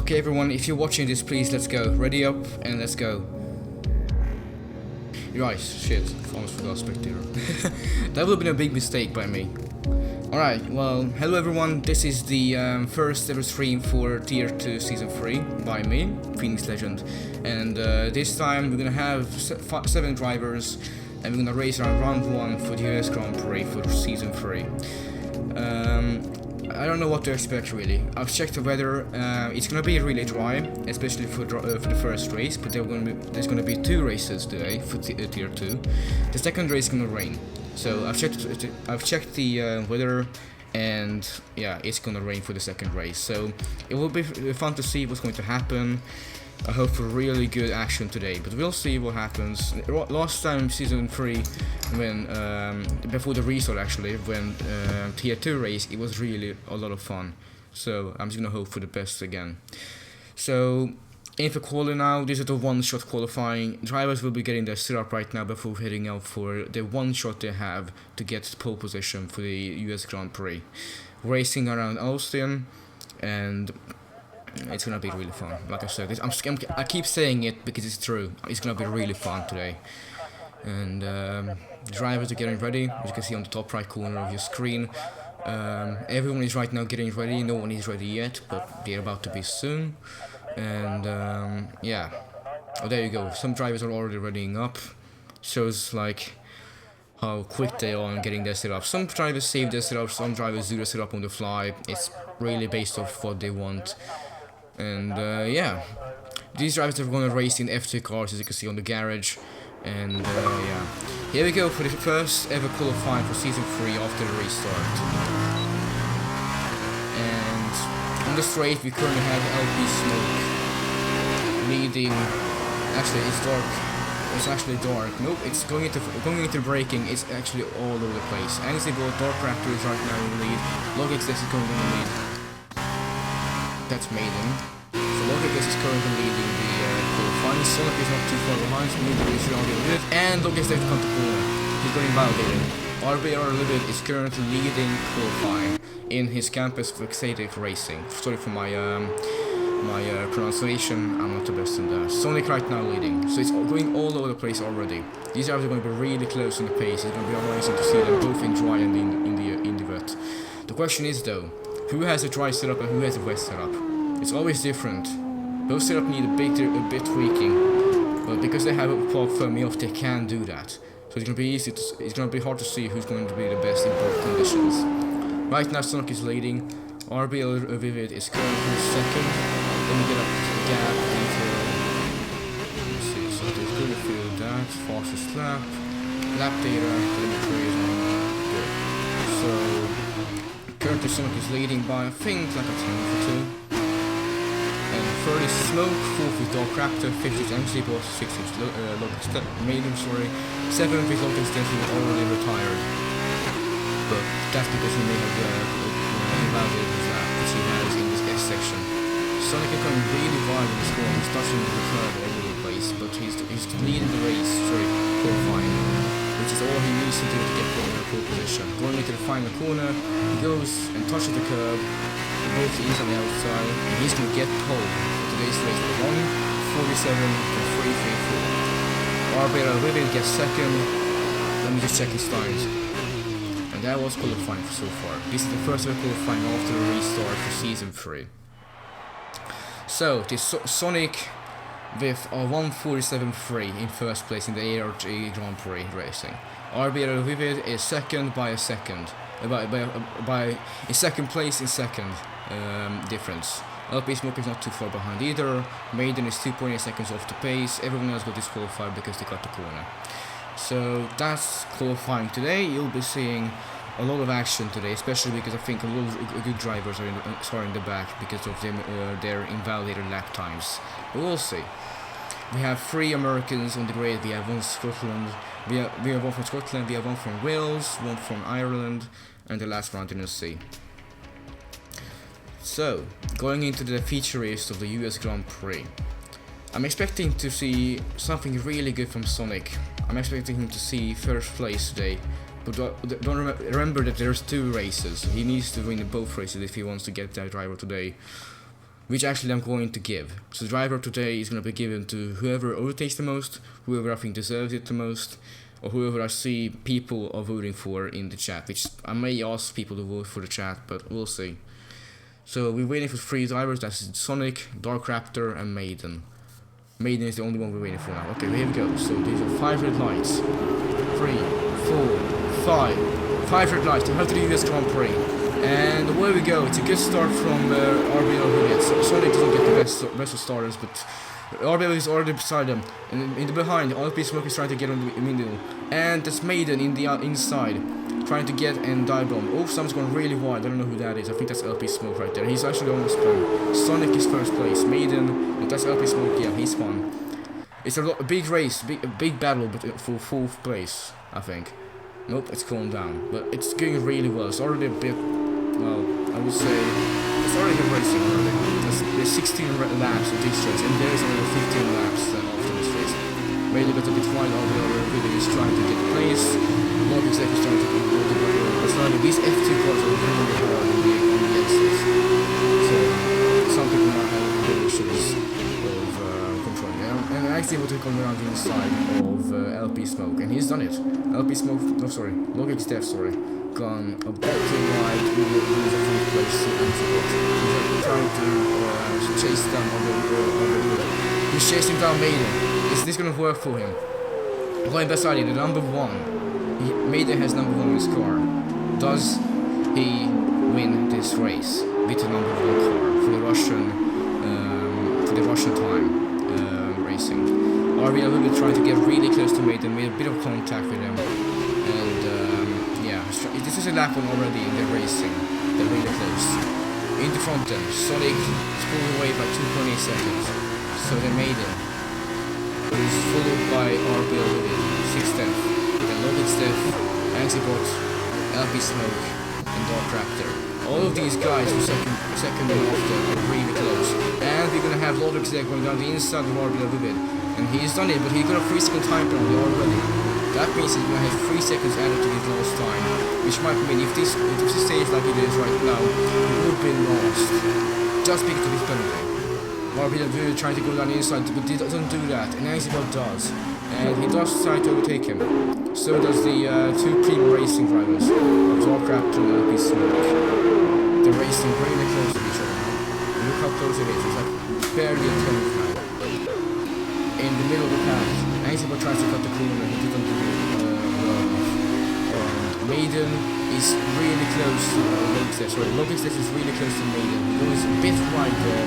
Okay everyone, if you're watching this, please let's go. Ready up and let's go. Right, shit, almost forgot spectator. That would have been a big mistake by me. Alright, well, hello everyone, this is the first ever stream for Tier 2 Season 3 by me, Phoenix Legend. And this time we're gonna have 7 drivers and we're gonna race around round 1 for the US Grand Prix for Season 3. I don't know what to expect really. I've checked the weather. It's gonna be really dry, especially for the first race. But there's gonna be 2 races today for Tier 2. The second race is gonna rain. So I've checked the weather, and yeah, it's gonna rain for the second race. So it will be fun to see what's going to happen. I hope for really good action today, but we'll see what happens. Last time Season 3, when before the restart actually, when Tier 2 race, it was really a lot of fun. So I'm just gonna hope for the best again. So in for qualifying now, this is the one-shot qualifying. Drivers will be getting their setup right now before heading out for the one shot they have to get pole position for the US Grand Prix. Racing around Austin, and it's gonna be really fun. Like I said, I keep saying it because it's true. It's gonna be really fun today. And the drivers are getting ready, as you can see on the top right corner of your screen. Everyone is right now getting ready. No one is ready yet, but they're about to be soon. And yeah, oh there you go. Some drivers are already readying up. Shows like how quick they are in getting their setup. Some drivers save their setup, some drivers do their setup on the fly. It's really based off what they want. And yeah, these drivers are going to race in F2 cars, as you can see on the garage. And yeah, here we go for the first ever qualifying for Season 3 after the restart. And on the straight we currently have LP Smoke leading. Actually it's dark. It's actually dark. Nope, it's going into braking. It's actually all over the place. And you see both Dark Raptor is right now in the lead. Logix is going in the lead. That's Maiden. So Logix is currently leading the qualifying. Sonic is not too far behind, so Maiden is already a bit. And Logix left come to corner. He's going validated. RBR Livid is currently leading qualifying in his campus fixated racing. Sorry for my pronunciation, I'm not the best in that. Sonic right now leading, so it's going all over the place already. These drivers are going to be really close in the pace. It's going to be amazing to see them both in dry and in the wet. The question is though, who has a dry setup and who has a wet setup? It's always different. Both setups need a bit tweaking, but because they have a pop firmly off, they can do that. So it's going to be it's going to be hard to see who's going to be the best in both conditions. Right now Sonic is leading. RBL Vivid is currently second. Let me get up the gap detail. Let's see, so there's good field that, fastest lap, lap data, telemetry is on. Good. So currently Sonic is leading by I think like a 10 for 2. And third is Smoke, fourth is Dark Raptor, fifth is MC Boss, sixth is Logix Maiden, sorry. Seventh is Logix Death, already retired. But that's because he may have invalidated his lap, which he has in this S section. Sonic is going really wide in the score. He's touching the curb all over the place, but he's leading the race, qualifying, which is all he needs to do to get the pole position. Going into the final corner, he goes and touches the curb, both is on the outside, and he's going to get pole for today's race with 1:47 to 3:34. Arbiter Vivid gets second. Let me just check his times. And that was qualifying so far. This is the first ever qualifying after the restart for Season 3. So, this Sonic with a 1:47.3 in first place in the ARG Grand Prix racing. RBL Vivid is second by a second. In second place in second difference. LP Smoke is not too far behind either. Maiden is 2.8 seconds off the pace. Everyone else got disqualified because they got the corner. So that's qualifying today. You'll be seeing a lot of action today, especially because I think a lot of good drivers are in the back because of their invalidated lap times. But we'll see. We have 3 Americans on the grid. We have one Scotland. We have one from Scotland. We have one from Wales, one from Ireland, and the last one I didn't see. So going into the feature race of the US Grand Prix, I'm expecting to see something really good from Sonic. I'm expecting him to see first place today, but don't remember that there's 2 races. He needs to win both races if he wants to get that driver today. which actually I'm going to give. So the driver today is going to be given to whoever overtakes the most, whoever I think deserves it the most, or whoever I see people are voting for in the chat, which I may ask people to vote for the chat, but we'll see. So we're waiting for 3 drivers, that's Sonic, Dark Raptor, and Maiden. Maiden is the only one we're waiting for now. Okay, here we go. So these are 5 red lights. 3, 4, 5. 5 red lights. I have to do this Grand Prix. And away we go. It's a good start from RBL. So Sonic doesn't get the best of starters, but RBL is already beside them. And in the behind, LP Smoke is trying to get on the middle. And that's Maiden in the inside, trying to get and dive bomb. Oh, someone's going really wide. I don't know who that is. I think that's LP Smoke right there. He's actually almost won. Sonic is first place. Maiden, and that's LP Smoke. Yeah, he's won. It's a big race, big battle, but for 4th place, I think. Nope, it's calmed down, but it's going really well. It's already a bit, well, I would say, it's already good racing already. There's 16 laps of this race, and there's only 15 laps after this race. Really got a bit wide over the video is trying to get place. Logan is trying to go to the these F2 cars are really hard on the exits. So some people might have big issues of controlling them. And actually able to come around the inside of LP Smoke, and he's done it. LP Smoke, no sorry, Logic's Death, sorry, gone a bit too wide with the 3rd place and support. He's trying to chase down on the he's chasing down Maiden. Is this gonna work for him? Going beside the number 1. Maiden has number 1 in his car. Does he win this race with the number 1 car for the Russian time racing? RBL will be trying to get really close to Maiden, made a bit of contact with him, and yeah, this is a lap one already in the racing. They're really close. In the front then, Sonic is pulled away by 2.8 seconds. So they Maiden, who's followed by RBL with 6/10. Then Logan's Death, Antibot, LP Smoke, and Dark Raptor. All of these guys are second and after are really close. And we're gonna have Lodrix there going down the inside of RBL with it. And he's done it, but he got a 3-second time penalty already. That means he's gonna have 3 seconds added to his last time, which might mean if this stays like it is right now, he would have been lost. Just because of his penalty. RBW trying to go down the inside, but he doesn't do that, and Antibot does. And he does try to overtake him. So does the 2 Primo Racing drivers of Dark Raptor and LP Smoke. They're racing really close to each other now. And look how close it is. It's like barely a 10th now. In the middle of the path, Antibot tries to cut the corner. He didn't do it well enough. And Maiden is really close to Logix Death is really close to Maiden. He goes a bit wide there.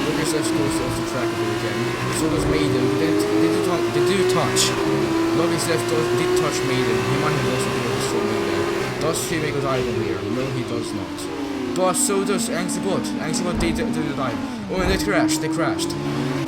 Logix Death goes off the track a bit again. So does Maiden. They do touch. Logix Death did touch Maiden. He might have lost a bit of his strong there. Does he make a dive on here? No, he does not. But so does Antibot. Antibot did the dive. Oh, and they crashed.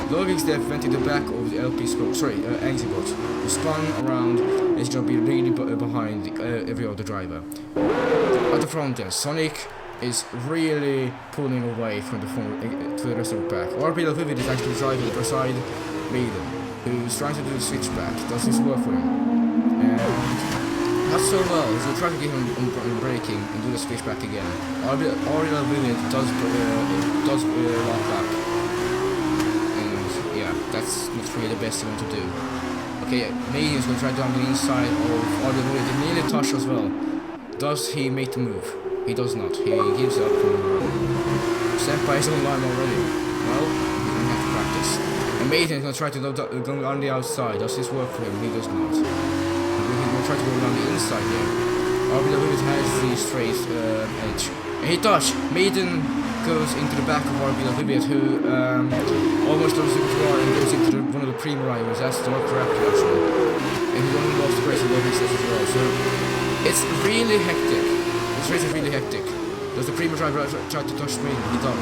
Logix Death went in the back of the LP Smoke. Sorry, Antibot. He spun around. It's gonna be really behind every other driver. At the front then, Sonic is really pulling away from the front to the rest of the pack. RBL Vivid is actually driving beside Maiden, who's trying to do the switchback. Does this work for him? And not so well. He's trying to get him on braking and do the switchback again. RBL Vivid does lock up. And yeah, that's not really the best thing to do. Okay, Maiden's going to try down the inside of RBL Vivid. He nearly touched as well. Does he make the move? He does not. He gives up. Senpai is online already. Well, he's going to have to practice. And Maiden is going to try to go on the outside. Does this work for him? He does not. He's going to try to go around the inside here. RBW has the straight edge. And he touched. Maiden goes into the back of RBW, who almost does the car and goes into one of the Primo rivals. That's the Raptor actually. And he only lost the race of Logix as well. So it's really hectic. This race is really hectic. Does the Primo driver try to touch Maiden? He does.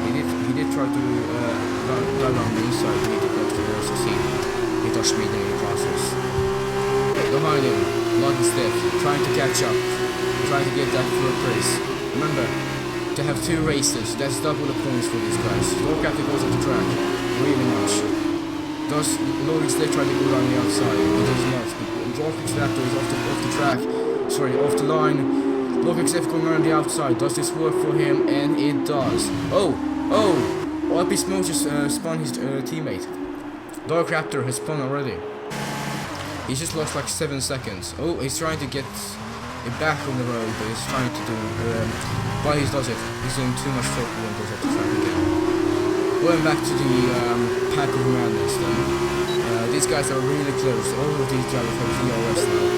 He did try to run on the inside, but he did not succeed. He touched Maiden in the process. Behind him, Logix Death, trying to catch up, trying to get that third place. Remember, to have 2 races, that's double the points for these guys. Logcat goes on the track, really much. Does Logix Death try to go down the outside? He does not. Logix Raptor is off the track. Sorry, off the line. Logix Death going around the outside. Does this work for him? And it does. Oh! LP Smoke just spun his teammate. Dark Raptor has spun already. He just lost like 7 seconds. Oh, he's trying to get it back on the road, but he's trying to do... while he does it, he's doing too much trouble and goes off the track again. Going back to the Pack of Madness then. These guys are really close. All of these drivers have DRS now.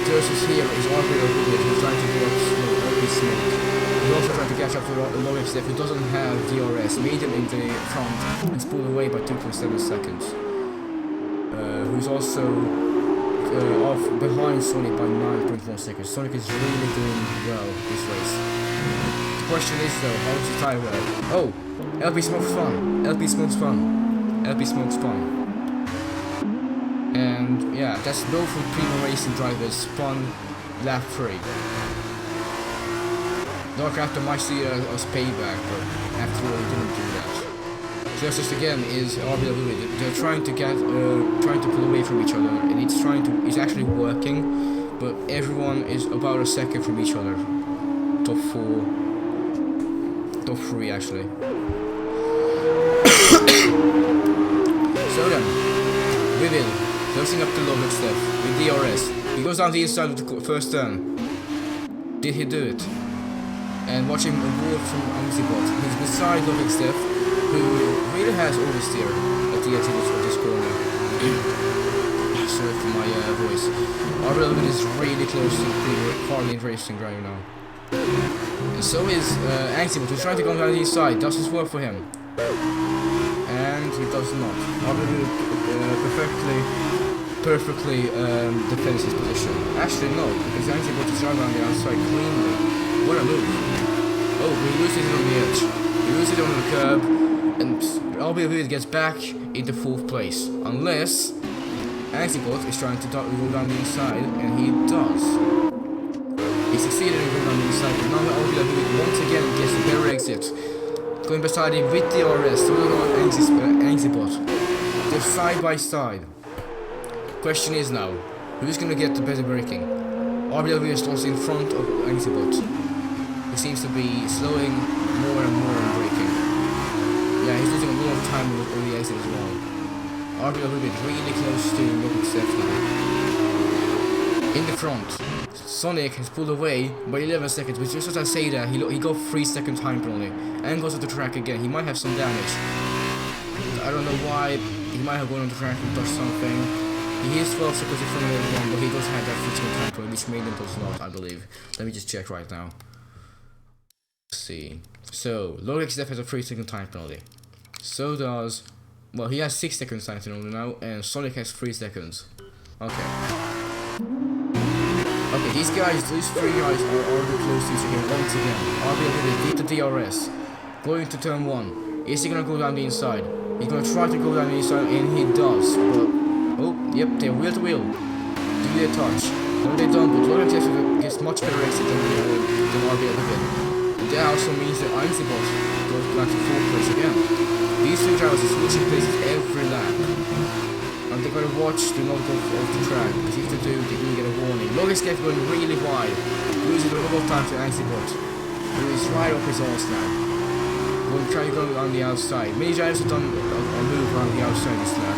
Closest here is RBL Wiggett, who's trying to go up slow, LP Smoke. He's also trying to catch up to Logic Steph, who doesn't have DRS. Made him in the front and pulled away by 2.7 seconds. Who's also off behind Sonic by 9.1 seconds. Sonic is really doing well this race. The question is though, how does he tie well? Oh! LP Smoke spun! LP Smoke spun! LP Smoke spun. And yeah, that's both of Primo Racing drivers spun lap 3. Dark Raptor might see it as payback, but after all he didn't do that. So just again is RBW. They're trying to get trying to pull away from each other, and it's actually working, but everyone is about a second from each other. Top 4, top 3 actually. So then, Vivid closing up the Logic Steph with DRS. He goes down the inside of the first turn. Did he do it? And watch him award from Anxibot. He's beside Logic Steph, who really has oversteer at the edge of this corner. Sorry for my voice. RBL is really close to the Harley Racing driver now. And so is Anxibot, who's trying to go down the inside. Does this work for him? And he does not. RBL perfectly defends his position. Actually no, because Anxibot is right on the outside cleanly. What a move. Oh, he loses it on the edge. He loses it on the curb, and RBL gets back into 4th place. Unless Anxibot is trying to go down the inside, and he does. He succeeded in going down the inside, but now RBL once again gets the better exit. Going beside him with the RS, so on Anxibot. They're side by side. Question is now, who's gonna get the better braking? RBW is lost in front of Anxibot. He seems to be slowing more and more in braking. Yeah, he's losing a lot of time on the exit as well. RBW is really close to Logic Steph now. In the front, Sonic has pulled away by 11 seconds, but just as I say that, he got 3 second time penalty and goes off the track again. He might have some damage. I don't know why. He might have gone on the track and touched something. He is 12 seconds in front of everyone, but he does have that 15 time penalty, which made him does not, I believe. Let me just check right now. Let's see. So, Logic Steph has a 3 second time penalty. So does... Well, he has 6 seconds time penalty now, and Sonic has 3 seconds. Okay. Okay, these 3 guys are already close to each other once again. RBL beat the DRS. Going to turn 1. Is he gonna go down the inside? He's gonna try to go down the inside, and he does, but... Oh, yep, they're wheel to wheel. Do they touch? No, they don't, but Logic Steph gets much better exit than RBL again. And that also means that Anxibot goes back to 4th place again. These 3 drivers are switching places every lap. And they're gonna watch to not go off the track, because if they do, they can get a warning. Logic Steph going really wide, losing a lot of time to Anxibot, who is right off his arse now. We'll try to go on the outside. Many drivers have done a move around the outside this lap.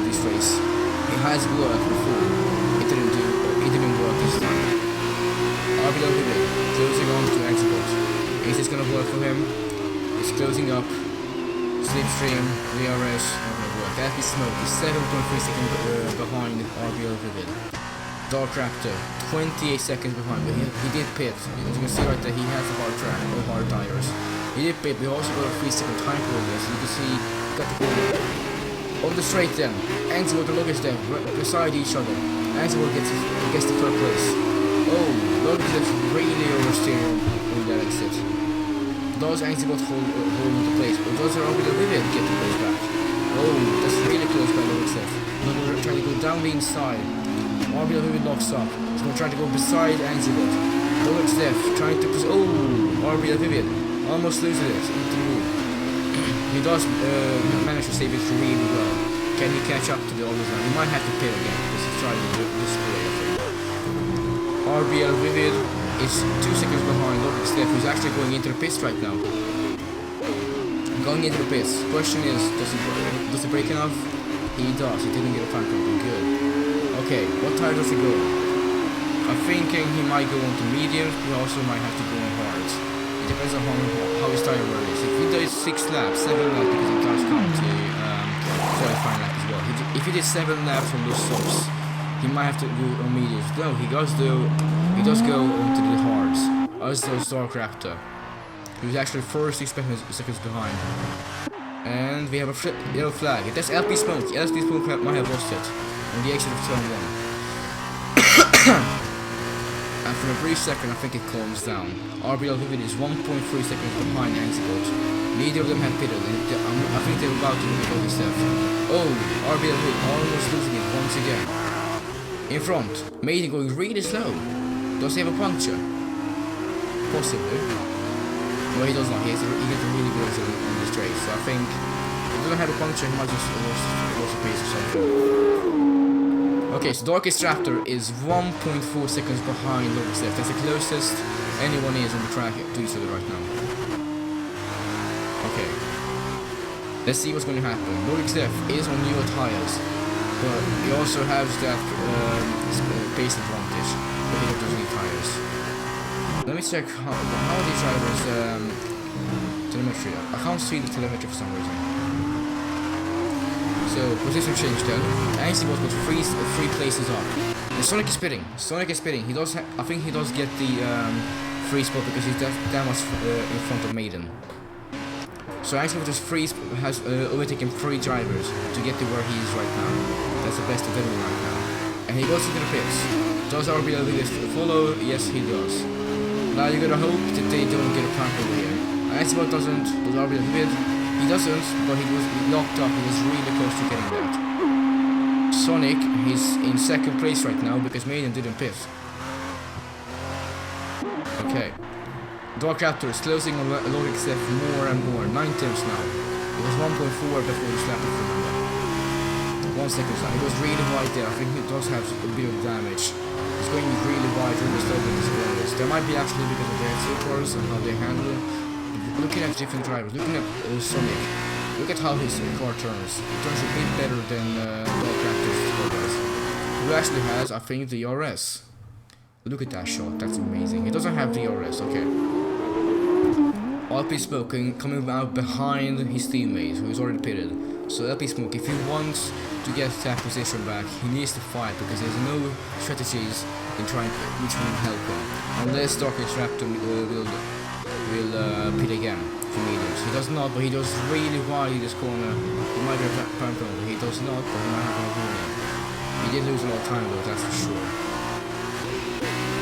This race. It has worked before. It didn't work this time. RBW closing on to Anxibot. Is this gonna work for him? It's closing up. Slipstream, VRS, not gonna work. LP Smoke is 7.3 seconds behind RBW. Dark Raptor, 28 seconds behind, but he did pit. As you can see right there, he has a hard track, no hard tires. He did pit, but he also got a 3 second time progress. You can see, he got the ball. On the straight then, Anxibot and Logic Steph beside each other. Anxibot gets the 3rd place. Oh, Logic Steph really oversteering on that exit. Does Anxibot hold the place, or does RBW get the place back? Oh, that's really close by Logic Steph. Logic trying to go down the inside. RBW locks up. He's going to try to go beside Anxibot. Logic Steph trying to push. Oh, RBW almost loses it into the roof. He does manage to save it really well. Can he catch up to the others now? He might have to pit again because he's trying to display, I think. RBL Vivid is 2 seconds behind Logic Steph, who's actually going into the pits right now. Going into the pits. Question is, does he break enough? He does. He didn't get a time penalty. Good. Okay, what tire does he go? I'm thinking he might go on to mediums, but he also might have to go on hards. It depends on how his tire wear is. If he does 6 laps, 7 laps, because it does count to qualifying lap as well. If he did 7 laps on those softs, he might have to go on mediums. No, he does go onto the hards. As does Dark Raptor. He was actually 46 seconds behind. And we have a yellow flag. That's LP Smoke. LP Smoke might have lost it on the exit of turn 1. And for a brief second, I think it calms down. RBL Vivid is 1.3 seconds behind Anxibot. Neither of them have pitted, and I think they're about to look at all this stuff. Oh, RBL Vivid almost losing it once again. In front, Maiden going really slow. Does he have a puncture? Possibly. No, he does not. He gets a really good result in this race. So I think if he doesn't have a puncture, he might just lose a pace or something. Okay, so Darkest Raptor is 1.4 seconds behind Lowest Left. That's the closest anyone is on the track to each other right now. Okay. Let's see what's going to happen. Lowest Left is on newer tires, but he also has that pace advantage. But he doesn't need tires. Let me check how these drivers telemetry. I can't see the telemetry for some reason. So position change then. Anxibot got three places up. And Sonic is spitting. Sonic is spitting. He does. I think he does get the free spot because he's that much in front of Maiden. So Anxibot has overtaken 3 drivers to get to where he is right now. That's the best of everyone right now. And he goes into the pits. Does RBL follow? Yes, he does. Now you gotta hope that they don't get a prank over here. Anxibot doesn't, does RBL bid? He doesn't, but he was locked up, he was really close to getting that. Sonic, he's in 2nd place right now because Maiden didn't pit. Okay. Dark Raptor is closing on Logix F more and more, 9 tenths now. It was 1.4 before he slapped it from him. 1 second now, it was really wide there, I think he does have a bit of damage. It's going really wide, really slow with this corners. There might be actually because of their cars and how they handle it. Looking at different drivers, looking at Sonic, look at how his car turns. It turns a bit better than Dark Raptor's car does. Who actually has, I think, the RS. Look at that shot, that's amazing. He doesn't have the RS, okay. LP Smoke coming out behind his teammates who is already pitted. So LP Smoke, if he wants to get that position back, he needs to fight because there's no strategies in trying which will help him. Unless Darkest Raptor will pit again for mediums. He does not, but he does really wide in this corner. He might get a time penalty. He does not, but he might have a warning. He did lose a lot of time though, that's for sure.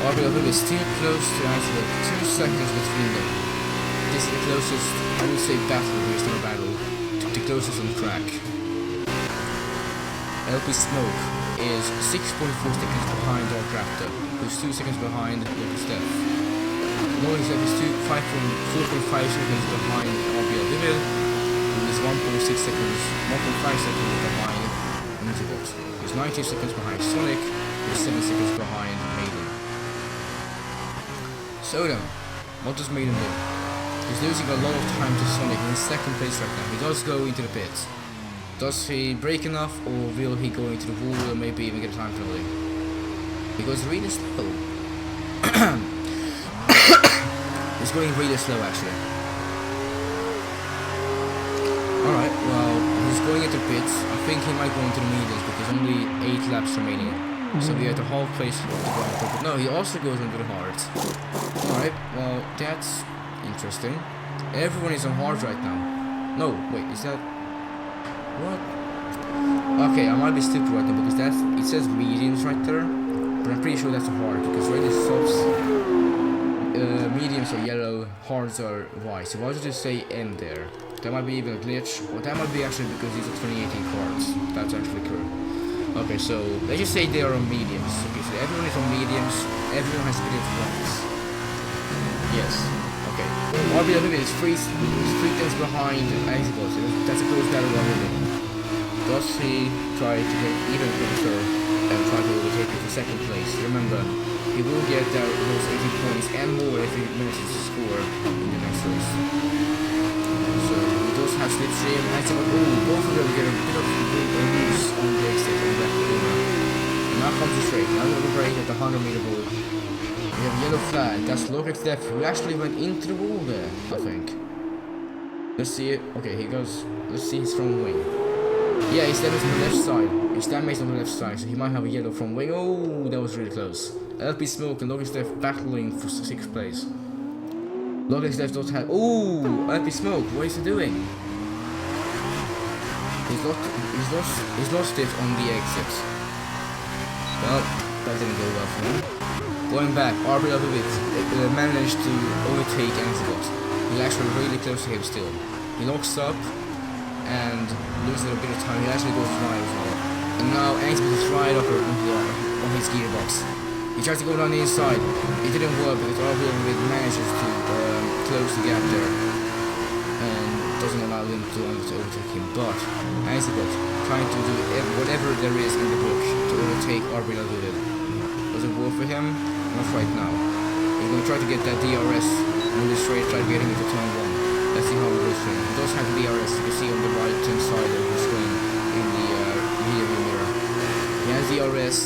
RBL is still close to Anxibot, 2 seconds between them. This is the closest, I would say battle, there is no battle, the closest on track. LP Smoke is 6.4 seconds behind Dark Raptor, who's 2 seconds behind Logix F. Logix F is 4.5 seconds behind RBL Vivid, who is 1.5 seconds behind Anxibot. He's 19 seconds behind Sonic, who is 7 seconds behind Maiden. So then, what does Maiden do? He's losing a lot of time to Sonic in 2nd place right now. He does go into the pits. Does he break enough, or will he go into the wall and maybe even get a time penalty? He goes really slow. He's going really slow actually. Alright, well, he's going into pits. I think he might go into the mediums because only 8 laps remaining. So we are at the half place to go on. But no, he also goes into the hards. Alright, well, that's interesting. Everyone is on hard right now. No, wait, is that... What? Okay, I might be stupid right now because it says mediums right there. But I'm pretty sure that's a hard because really softs, mediums are yellow, hards are white. So why did it say M there? That might be even a glitch. Or that might be actually because these are 2018 cards. That's actually correct. Okay, so let's just say they are on mediums. Okay, so everyone is on mediums. Everyone has pitted once. Yes. Okay. RBW is 3 tenths behind Anxibot. So that's a close battle already. Does he try to get even closer and try to overtake it to 2nd place? Remember, he will get those 18 points and more if he manages to score in the next race. So he does have slipstream, and so both of them get a bit of loose on the exit on that corner. And now comes the straight. Now we're break at the 100-meter ball. We have yellow flag. That's Logic's left, who actually went into the wall there, I think. Let's see it. Okay, he goes. Let's see his front wing. Yeah, he's damaged on the left side. He's damaged on the left side, so he might have a yellow front wing. Oh, that was really close. LP Smoke and Logic's left battling for 6th place. Logic's left does have. Oh, LP Smoke, what is he doing? He's lost it on the exit. Well, that didn't go well for him. Going back, RBW managed to overtake Anzibot. He's actually really close to him still. He locks up and loses a bit of time. He actually goes wide as well. And now Anzibot is right up on his gearbox. He tries to go down the inside. It didn't work because RBW manages to close the gap there and doesn't allow them to overtake him. But Anzibot trying to do whatever there is in the book to overtake RBW. Does it work for him? Not right now. He's going to try to get that DRS on the straight, try to get him into turn 1. Let's see how it goes for him. He does have the DRS, you can see on the right hand side of the screen in the rear view mirror. He has DRS,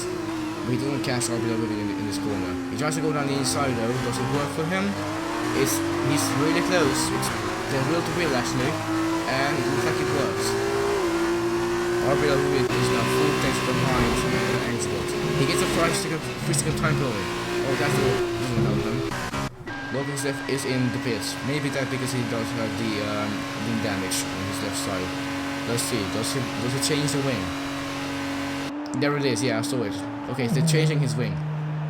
but he doesn't catch RBW in this corner. He tries to go down the inside though, does it work for him? He's really close, they're wheel to wheel actually, and it looks like it works. RBW is now 4 tenths behind Anzibot. He gets a 3-second time penalty. Oh, that's the doesn't help him. Logic's left is in the pits. Maybe that because he does have the wing damage on his left side. Let's see. Does it change the wing? There it is. Yeah, I saw it. Okay, so they're changing his wing.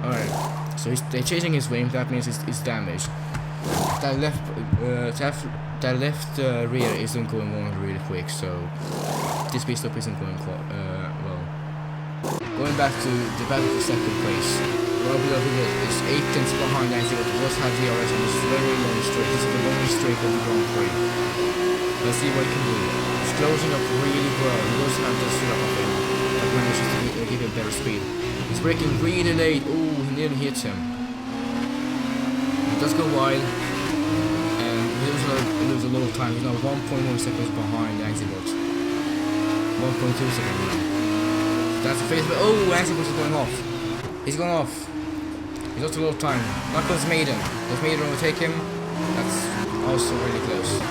All right. So they're changing his wing. That means it's damaged. That left rear isn't going on really quick. So this pit stop isn't going well. Going back to the battle for 2nd place. RBW is 8 tenths behind Anzibot. Does have DRS on this very long straight. This is the longest straight of the Grand Prix. Let's see what he can do. He's closing up really well. He doesn't have this up of him. That manages to give him better speed. He's braking really late. Oh, he nearly hits him. He does go wide. And he loses a lot of time. He's now 1.1 seconds behind Anzibot. 1.2 seconds now. That's the face of it. Oh, Anzibot is going off. He's going off. He's lost a lot of time. Not goes Maiden. Does Maiden overtake him? That's also really close.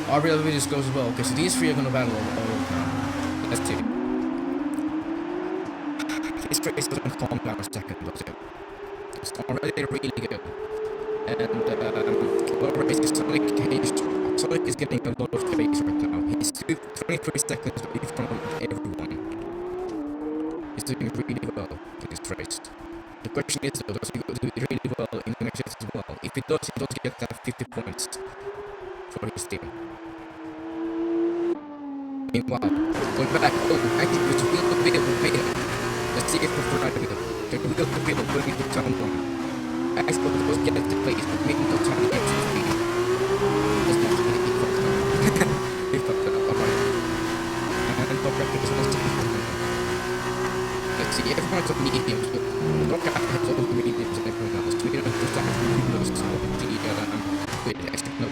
RBW just goes as well. Okay, so these 3 are going to battle all over now. Let's see. This race doesn't calm down a second, does it? It's already really good. And what race is Sonic? Sonic is getting a lot of pace right now. He's 23 seconds in front of everyone. He's doing really well in this race. The question is though, does he do really well in the next race as well? If he does get that 50 points for his team. Meanwhile, going back, actually it's wheel to wheel with Maiden. Let's see if the Ferrari the wheel to wheel going into turn 1. I suppose it was get the place, but Maiden don't have the extra speed. That's not really he fucked up. He fucked up, alright. And Bob Raptor is also let's see, everyone's on mediums, but Rock has all the mediums and everyone else. We don't have really lowest of the exit no.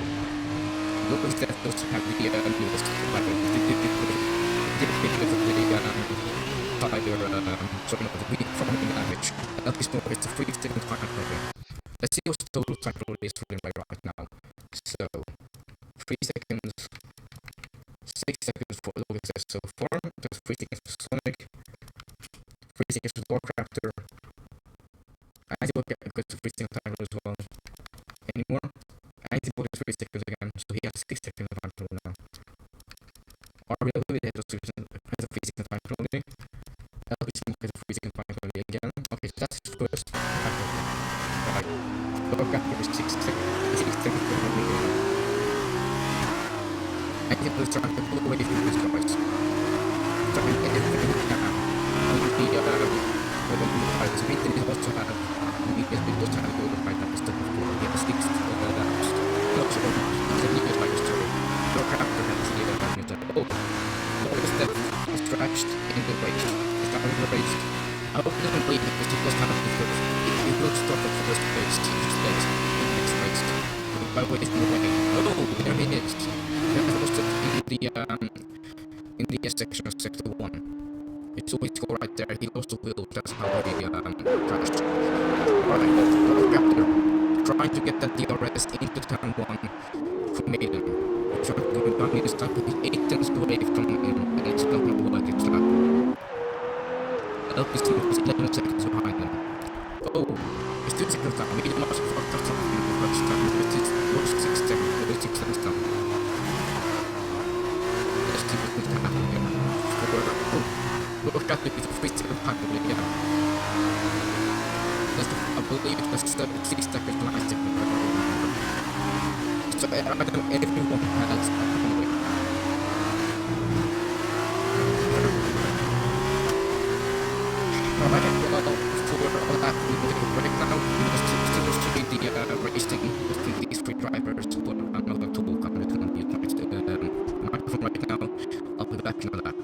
Locals that does have the lowest like the weak from damage. At least more it's a 3-second time penalty. Let's see what the total time penalty is for him right now. So 3 seconds, 6 seconds for Logic's so far, there's 3 seconds for Sonic. 3 seconds for Warcrafter. Anzibot gets to 3 second time as well. Anymore? Anzibot is 3 seconds again, so he has 6 seconds of time penalty now. RBW has a 3 second time penalty. LP Smoke has a 3 second time penalty again. Okay, so that's his first time penalty. Right. Warcrafter is 6 seconds. 6 seconds penalty again. Anzibot is trying to pull away from his cars. Trying to get everything he can. The speed that he also have, he does have to go to fight that step before he has 6 laps. No, so he's a little like a story. Your character has to get a new step. Oh, the step is scratched in the race. It's not in the race. I hope he doesn't bleed because he does have to first. He will stop at first place, in the next race. By wasting away. Oh, there he is. He has lost it. in the section of sector 1. It's always go right there. He lost the wheel. That's how he crashed. Right, Raptor trying to get that DRS into turn 1 from Maiden. Trying to stop with 8 tenths away from him, and it's not going to work. It's not. LPC was 11 seconds behind them. Oh, it's 2 seconds down. Maiden lost 4 touchdowns in the first time. It was 6 seconds down. Let's see what's going to happen here. Look at the free second time again. I believe it was 6 seconds last second. So I don't know everyone has a penalty. Alright, well, for all that we will do right now, we must still the racing between these three drivers. But I'm not going to talk, I'm just going to use my microphone right now. I'll be back in a lap.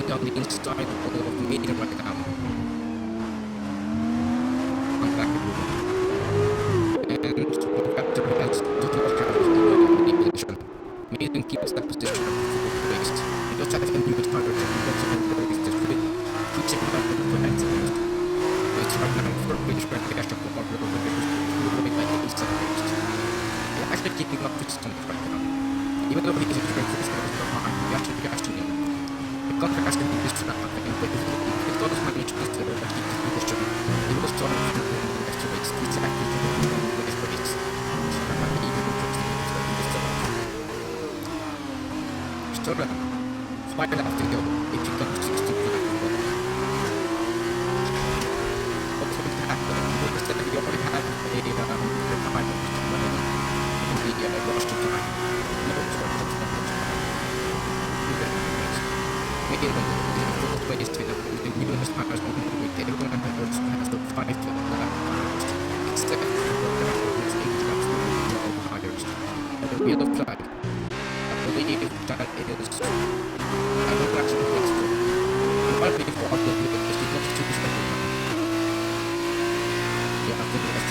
On the inside of the medium right now. I'm back and Raptor has total coverage in the position. Medium keeps that position for the race. He does have a new target and he also has the race that's really keeping up with the accident. It's right now for British Grand Prix of the World Cup by 8 seconds. He's actually keeping up with Sonic right now. Even though he is a great race behind, he actually catching him. Contrast in this trap, but if it goes manage to keep the position, it was trying to do the extra race, exactly to the extra race. Stora, find out to go if you come 60 to the what's going to happen? Because then you already have a time in the rush to time. No, it's not. Maybe the full way is to the newest partners on the week. Everyone has the 5 to except for the is 8 laps of the hires. And the yellow flag, I believe that it is. I don't actually think so. It might be for other people because it looks too respectful. Yeah, I think that's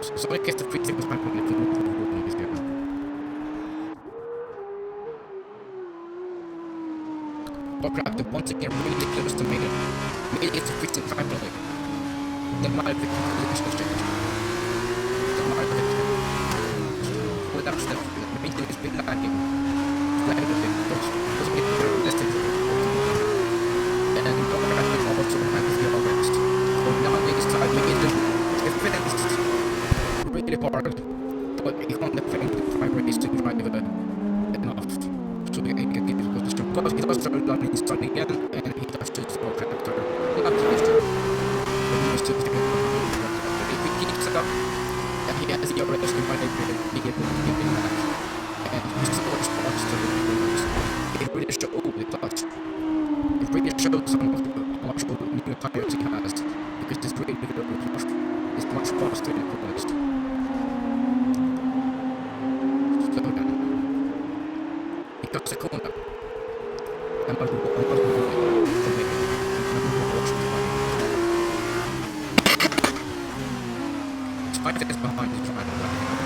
it. So I guess the 3 seconds back on the road is there. Raptor once again really close to Maiden. Maiden is a freaking time delay. The mile victory is restricted. The mile victory. Without step, Maiden is been lagging. Lagging a bit, because a bit more distance. And Raptor also has the arrest. So now this time Maiden is finished really hard, but he can't defend the primary race to drive enough. So he can get his position. Because he does start running his turn again, and he does choose the Raptor. Not faster. But he was still taking if he keeps it up, and he has the arrest in mind, he can give him back. And he still responds to the movements. It really shows the clutch. It really shows some of the martial new tires he has, because this really is much faster than proposed. So then, he cuts a corner. And I will it's 5 seconds behind the driver right now.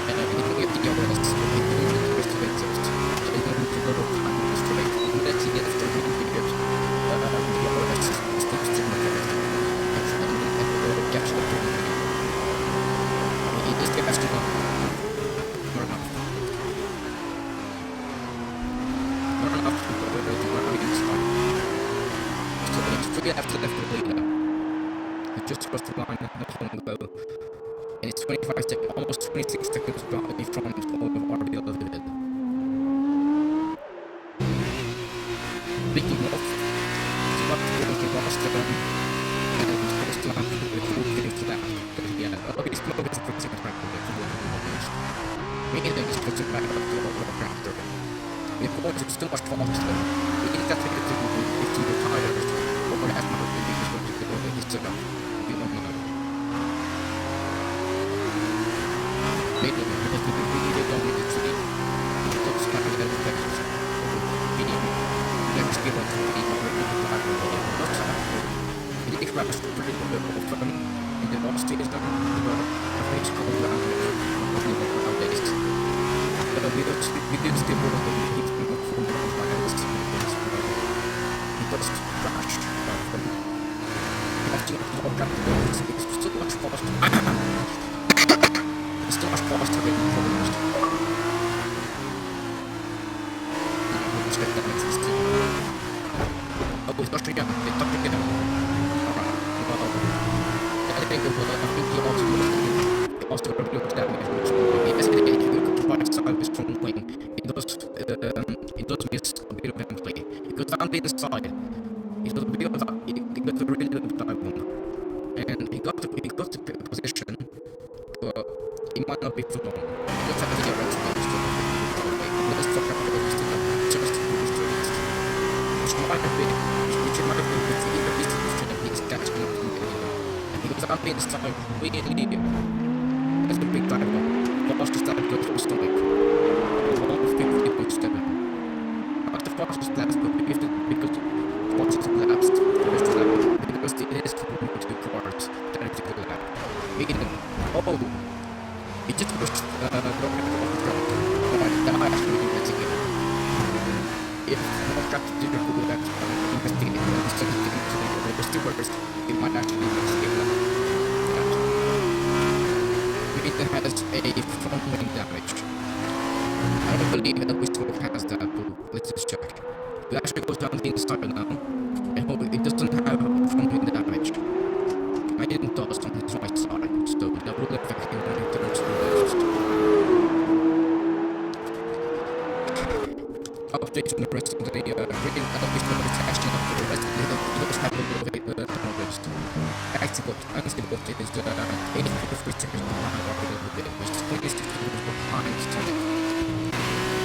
And he can get the arrest, he can get the rest of exhaust. So he can move to the low time in the straight. And let's see if he can get the arrest. It's still the catch the This guy has to go. Not enough. Not enough to go to the inside. So it's 3 laps left of the leader. He just crossed the line not long ago. And it's 25 seconds, almost 26 seconds in front of all of RB Elevated. Picking off, it's about to go to Boston, and it's to have the full finish lap. Yeah, okay, it's not just for the second track, but it's meaning that it's just back up to the Raptor. Of course, it's still much faster. We need that to the tires, or what has not been because of the history. We don't know. Maybe because we really don't need to see those kind of effects. Let's give us the it was pretty good fun in the last season, but I think it's called nowadays. We did still more than we did from the finals. It was crashed. You have to look at the goals. It's still much faster. It's still much faster than the most. Oh, it's touched again. They touched again. Alright. Well, I think he also looked at me. Yes, it provides side strong playing. It does miss a bit of gameplay. It goes down the side. It got a really good dive bomb. And he got the position, but it might not be for long. He just has to get right to the let's talk about the just which might have been the distance that he's catching up from and he goes up in the side really that's a big dive bomb. Fastest dive goes for stomach. 150.7. Not the fastest laps, but because fastest laps, the rest of that, because it is two cars that is the lap. Oh, it just pushed the rocket off the track. That might actually be investigated. If no track to do that, investigated, the stewards, it might actually investigate that. It has a front wing damage. I don't believe that we still has that, but let's just check. It actually goes down the inside now, and it doesn't have front wing damage. I didn't dust on his right side, so that will affect him when he turns reversed. Updates on the rest of the rating is not attaching up to the rest of the those have a little bit noticed. Active is 83 seconds behind which is 26 seconds behind Sonic.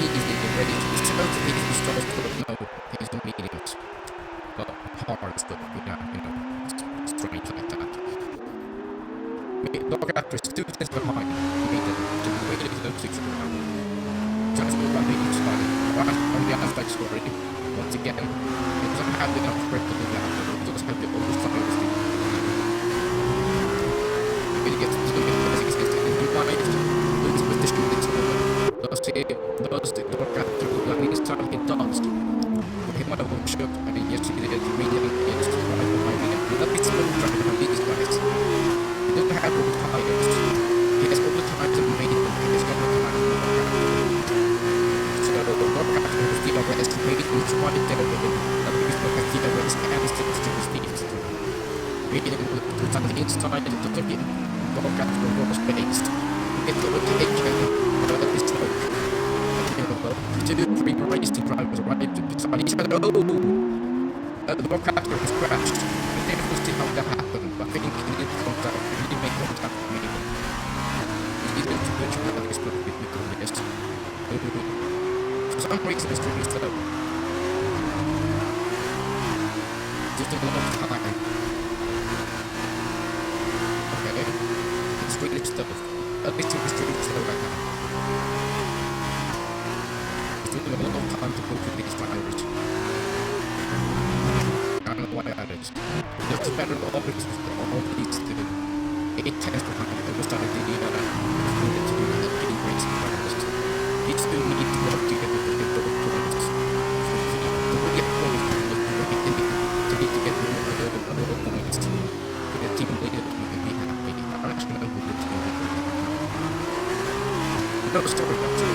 He is ready to start to hit his stars, but no, he's the mediums. But hard, but it's strange like that. Dog after 2 seconds behind, made them to be really close to each other. Just go around the inside, right on the outside story. Once again, it doesn't have enough spread to do that, it doesn't have the oversized thing. It gets to the basics, it divides, loses position, it's over. Does the dog after landing his time, it does. But he might have overshot, and yes, he did, medium, yes, right behind medium. That is slow driving on these guys. He doesn't have all the tires. He has all the tires and medium, he has got the tires. So, the dog after the field of rest, maybe he tried it there with him. That because the field of rest and his tips to his feet. Medium puts on the inside, it took him. Dog after was based. It was the edge, but that is slow. 2, 3 racing drivers arrived beside each other. Oh! The broadcaster was crashed. I didn't see how that happened, but I think he did contact. He did make contact with me. He didn't switch out his book with me to this. For some reason, it's really slow. Just a lot of time. Okay. It's really slow. At least it's really slow right now. A lot of time to go through these tires. I don't know why I added. There's better always all these to 8 tests behind it. Was started to do that. Getting racing tires. You still need to work together to get those points. So we get points to need to get other points. To get team leader to be happy. I actually know who the team leader is. No, sorry, well, you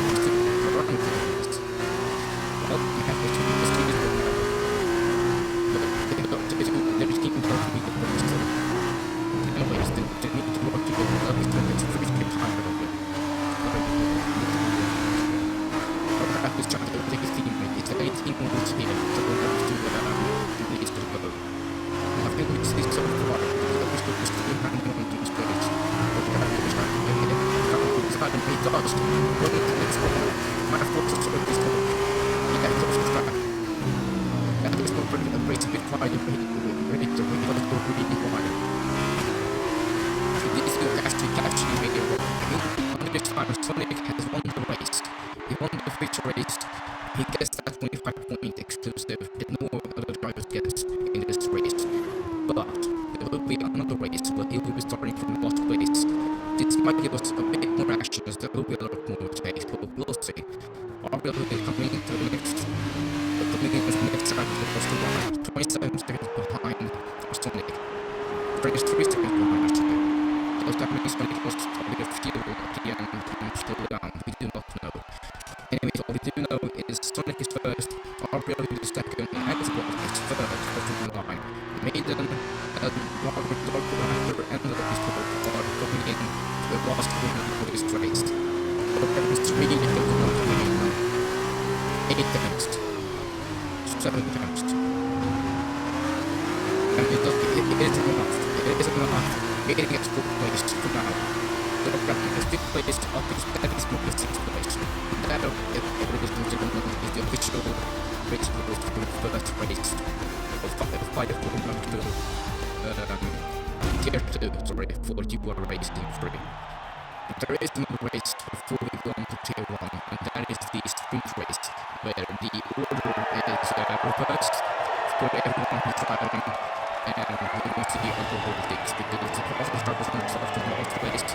have to just keep it going. But they just keep talking to me. Anyways, they need to work together. It's pretty hard over there. Crap is trying to take his teammate. It's 18 minutes here, so we'll have to leads to go. I think it's so far. It's good to still handling on these players. But Crap is trying to get it. He's had him 8 dollars. Running to this corner. Might have forced to this corner. Yeah, close to Crap. Yeah, this one pretty a bit wide. Ready to win. Let's go really wide. This will actually make it work. Under this time, Sonic has won the race. He won the feature race. He gets that 25-point exclusive that no other drivers gets in this race. But there will be another race where he will be starting from the last place. This might give us a bit more action as there will be a lot more space, but we'll see. RBL will be coming into the next time to the first one. 27 seconds behind Sonic. 23 seconds behind actually. That means when it was probably a fuel at the end and still down, we do not know. Anyways, what we do know is Sonic is first, RBL is second, and Xbox is third from the line. Maiden, Robert, Dr. Rapper, and the people are going in to the last corner of this race. It's really difficult to win now. 8 attempts, 7 attempts. And it isn't enough. It isn't enough. Getting gets 4th place for now. The Raptor is 5th place, up is that is more than 6th place. That, ladies and gentlemen, is the official race rules for the first race of 5 to tier 2, sorry, for URA Racing 3. There is another race before we go on to tier 1, and that is the sprint race, where the order is reversed for everyone who's driving. And we want to see other holdings because the process drivers on the start from the last place.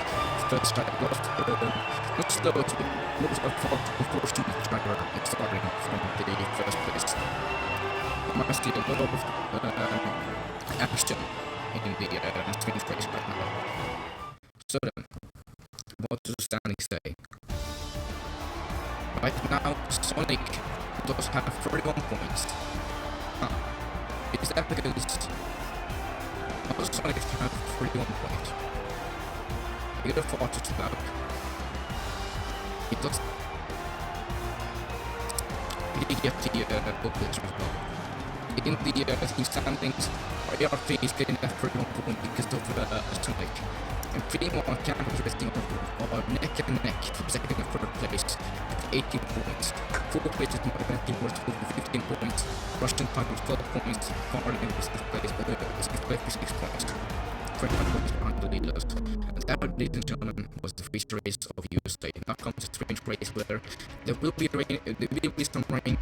First driver lost, not slow, but most unfortunate driver starting from the first place. We might see a lot of action in the sprint race right now. So then, what does the standings say? Right now, Sonic does have 31 points. Is that because Sonic have 41 points? He got a 40 back. He does. He did get the booklet as well. In the standings, RRT is getting that 41 point because of Sonic. And Primo and Campus resting are neck and neck for second and third place at 18 points. 4th place is Martin worth 15 points. Russian time with 12 points. Farley in 6th place with 6 points. 25 points behind the leaders. And that, ladies and gentlemen, was the feature race of USA. Now comes the strange race where there will be rain, there will be some rain,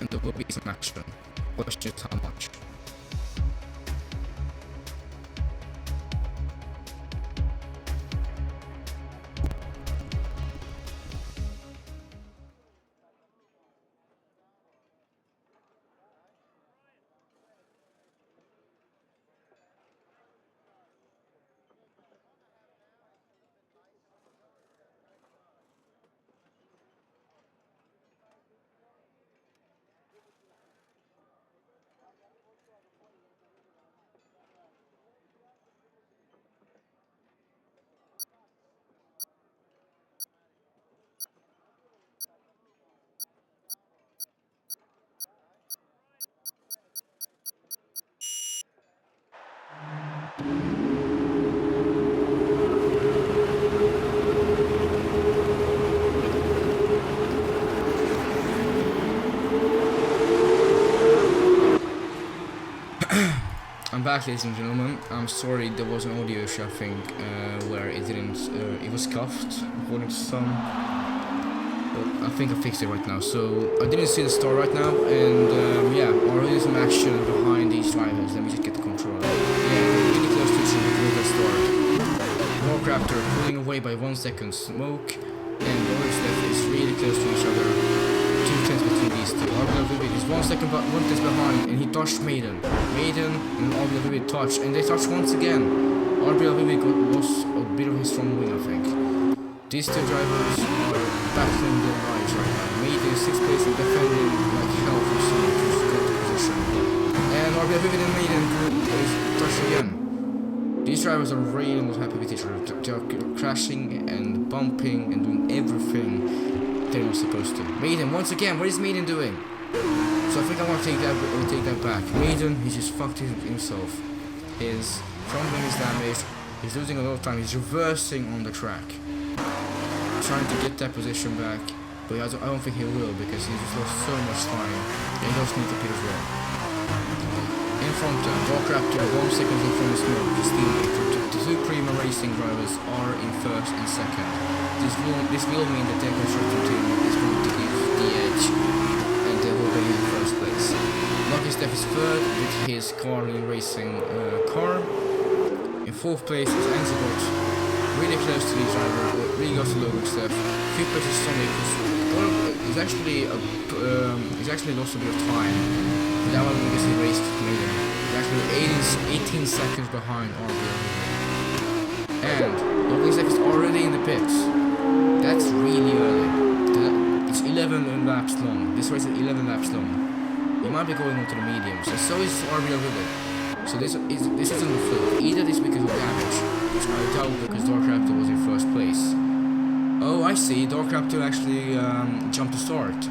and there will be some action. Question is how much. I'm back, ladies and gentlemen. I'm sorry there was an audio issue, I think, where it didn't, it was cuffed according to some, but I think I fixed it right now. So I didn't see the start right now, and yeah, already some action behind these drivers. Let me just get the control. Yeah, really close to each other before the start. Warcrafter pulling away by 1 second. Smoke and Lordstep is really close to each other. 2 tenths between these two. RBL Vivid is 1 second, but 1 tenth behind, and he touched Maiden. Maiden and RBL Vivid touched, and they touched once again. RBL Vivid lost a bit of his front wing, I think. These two drivers are battling their lives right now. Maiden is 6th place and defending like hell for Sonic, who's got the position. And RBL Vivid and Maiden is touched again. These drivers are really not happy with each other. They're crashing and bumping and doing everything they're not supposed to. Maiden, once again, what is Maiden doing? So I think I want to take that back. Maiden, he just fucked himself. His front wing is damaged. He's losing a lot of time. He's reversing on the track, trying to get that position back. But I don't think he will, because he just lost so much time. And he does need to pit as well. In front, Dark Raptor 1 second in front of Smoke. His teammate. The two Prima Racing drivers are in 1st and 2nd. This will mean that their constructor team is going to give the edge, and they will be in 1st place. Lucky Steph is 3rd with his Carlin Racing car. In 4th place is Anzibot, really close to the driver, really got to low with Steph. 5th place is Sonic, he's actually lost a bit of time. But that one because he raced Maiden. He's actually 18 seconds behind RBL. And Lucky Steph is already in the pits. That's really early. It's 11 laps long. This race is 11 laps long. He might be going on to the mediums, and so is RBL with it. So this isn't a fluke. Either this because of damage, which I doubt because Dark Raptor was in 1st place. Oh, I see. Dark Raptor actually jumped to start.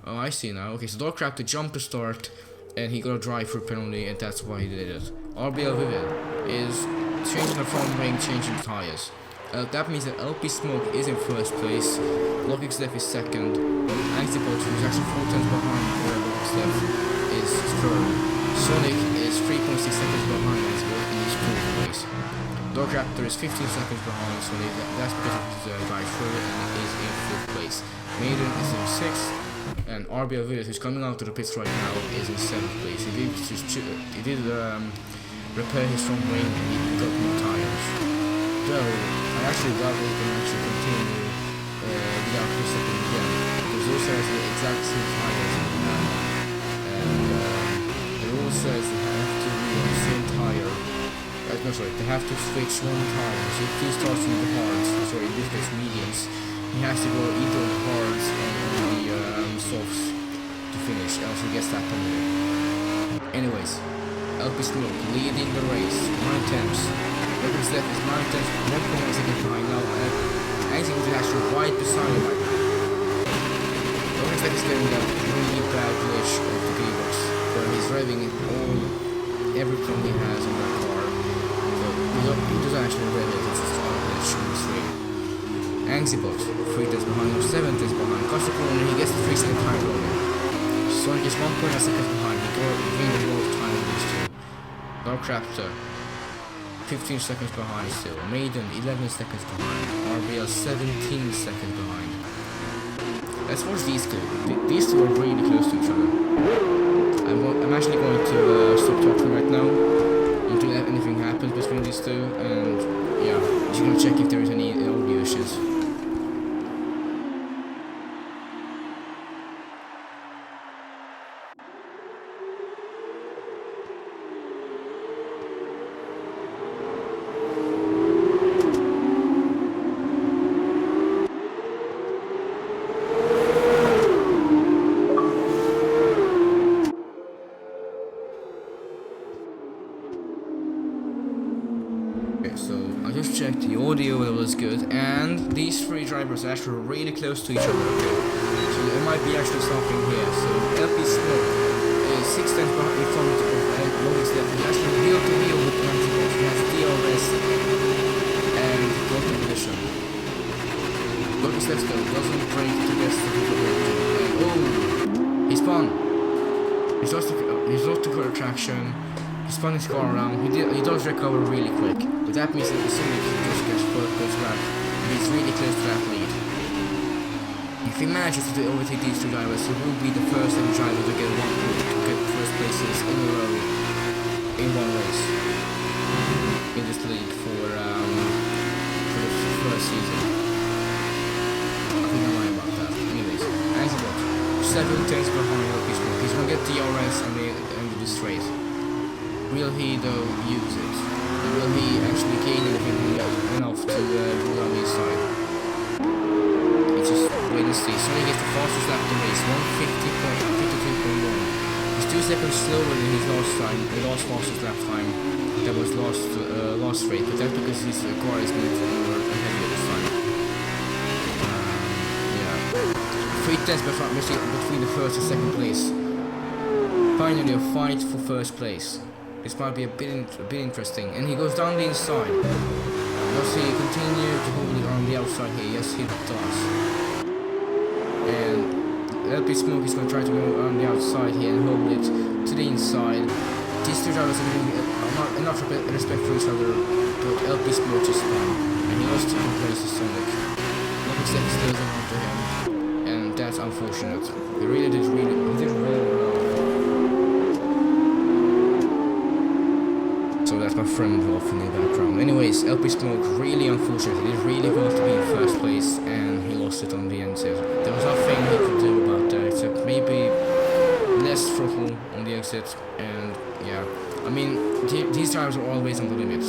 Oh, I see now. Okay, so Dark Raptor jumped to start, and he got a drive-through penalty, and that's why he did it. RBL Vivid is changing the front wing, changing the tires. That means that LP Smoke is in 1st place. Logic Steph is 2nd. Antipod, who's actually 4 tenths behind Logic Steph, is 3rd. Sonic is 3.6 seconds behind Antipod and is 4th place. Dark Raptor is 15 seconds behind Sonic. That's because of his drive-through and is in 5th place. Maiden is in 6th. And RBL Vivid, who's coming out to the pits right now, is in 7th place. He did repair his front wing and he got new tires. Though I actually doubt they can actually continue without Christopher again, because those has the exact same tires as the man. And the rule says they have to be on the same tire. No, sorry, they have to switch one tire. So if he starts on the hards, sorry, in this case mediums, he has to go either on the hards or on the softs to finish, else he gets that penalty. Anyways, LP Smoke leading the race, 9 tenths. Logan Steph is 9 tenths, 1.8 seconds behind now, and Anzibot is actually right beside him right now. Logan Steph is getting that really bad glitch of the gearbox, where he's driving everything he has on that car, but he doesn't actually rev it, it's just a glitch on the swing. Anzibot, 3 tenths behind him, 7 tenths behind. Cuts the corner, he gets the 3 second time rolling. Sonic is 1.8 seconds behind, he gained a lot of time on these two. Dark Raptor, 15 seconds behind still. Maiden, 11 seconds behind. RBL, 17 seconds behind. Let's watch these two. These two are really close to each other. I'm actually going to stop talking right now until anything happens between these two, and yeah, just gonna check if there is any audio issues. So I just checked the audio, it was good, and these 3 drivers are actually really close to each other. Okay, so there might be actually something here. So LP Smoke is 6 tenths behind in front of Logan Steph. He's actually wheel to wheel with Antipod. He has DRS and got the position. Logan Steph though doesn't break to get the and oh, he spun. He's lost the correct traction. He spun his car around, he does recover really quick, but that means that the Sonic just gets 4th place back, and he's really close to that lead. If he manages to overtake these 2 drivers, he will be the first ever driver to get 1st places in a row in one race in this league for the first season. I think I'm right about that. Anyways, Anzibot, 7 tenths behind LP Smoke. He's gonna get DRS and the straight. Will he though use it? Will he actually gain anything enough to rule on his side? He let's see. Sonic gets the fastest lap of the race, 150.52.1. He's 2 seconds slower than his last time, the last fastest lap time. That was last race, but that's because his car is more heavier this time. Yeah. 3 tenths between the first and second place. Finally, a fight for first place. This might be a bit interesting. And he goes down the inside. Does he continue to hold it on the outside here? Yes, he does. And LP Smoke is going to try to go on the outside here and hold it to the inside. These two drivers are giving enough respect for each other, but LP Smoke just won. And he lost 2 place to Sonic. Not exactly still after him. And that's unfortunate. He did really well. So that's my friend off in the background. Anyways, LP Smoke, really unfortunate. He really wanted to be in first place and he lost it on the exit. There was nothing he could do about that except maybe less throttle on the exit. And yeah, I mean, these drivers are always on the limit.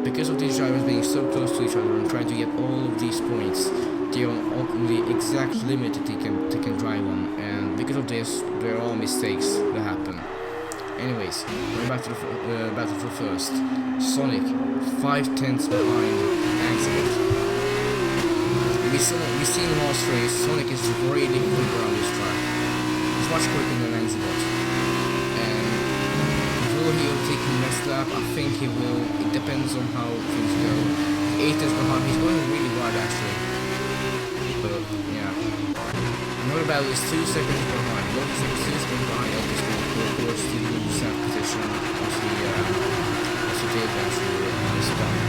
Because of these drivers being so close to each other and trying to get all of these points, they are on the exact limit that they can drive on. And because of this, there are all mistakes that happen. Anyways, going back to the battle for first. Sonic, 5 tenths behind Axelot. We see in the last race, Sonic is really quick around this track. He's much quicker than Axelot. And will he overtake the next lap? I think he will. It depends on how things go. 8 tenths behind. He's going really wide actually. But yeah. Another battle is 2 seconds behind. 1 second behind Elvis. Of course, the set position of the did actually this time.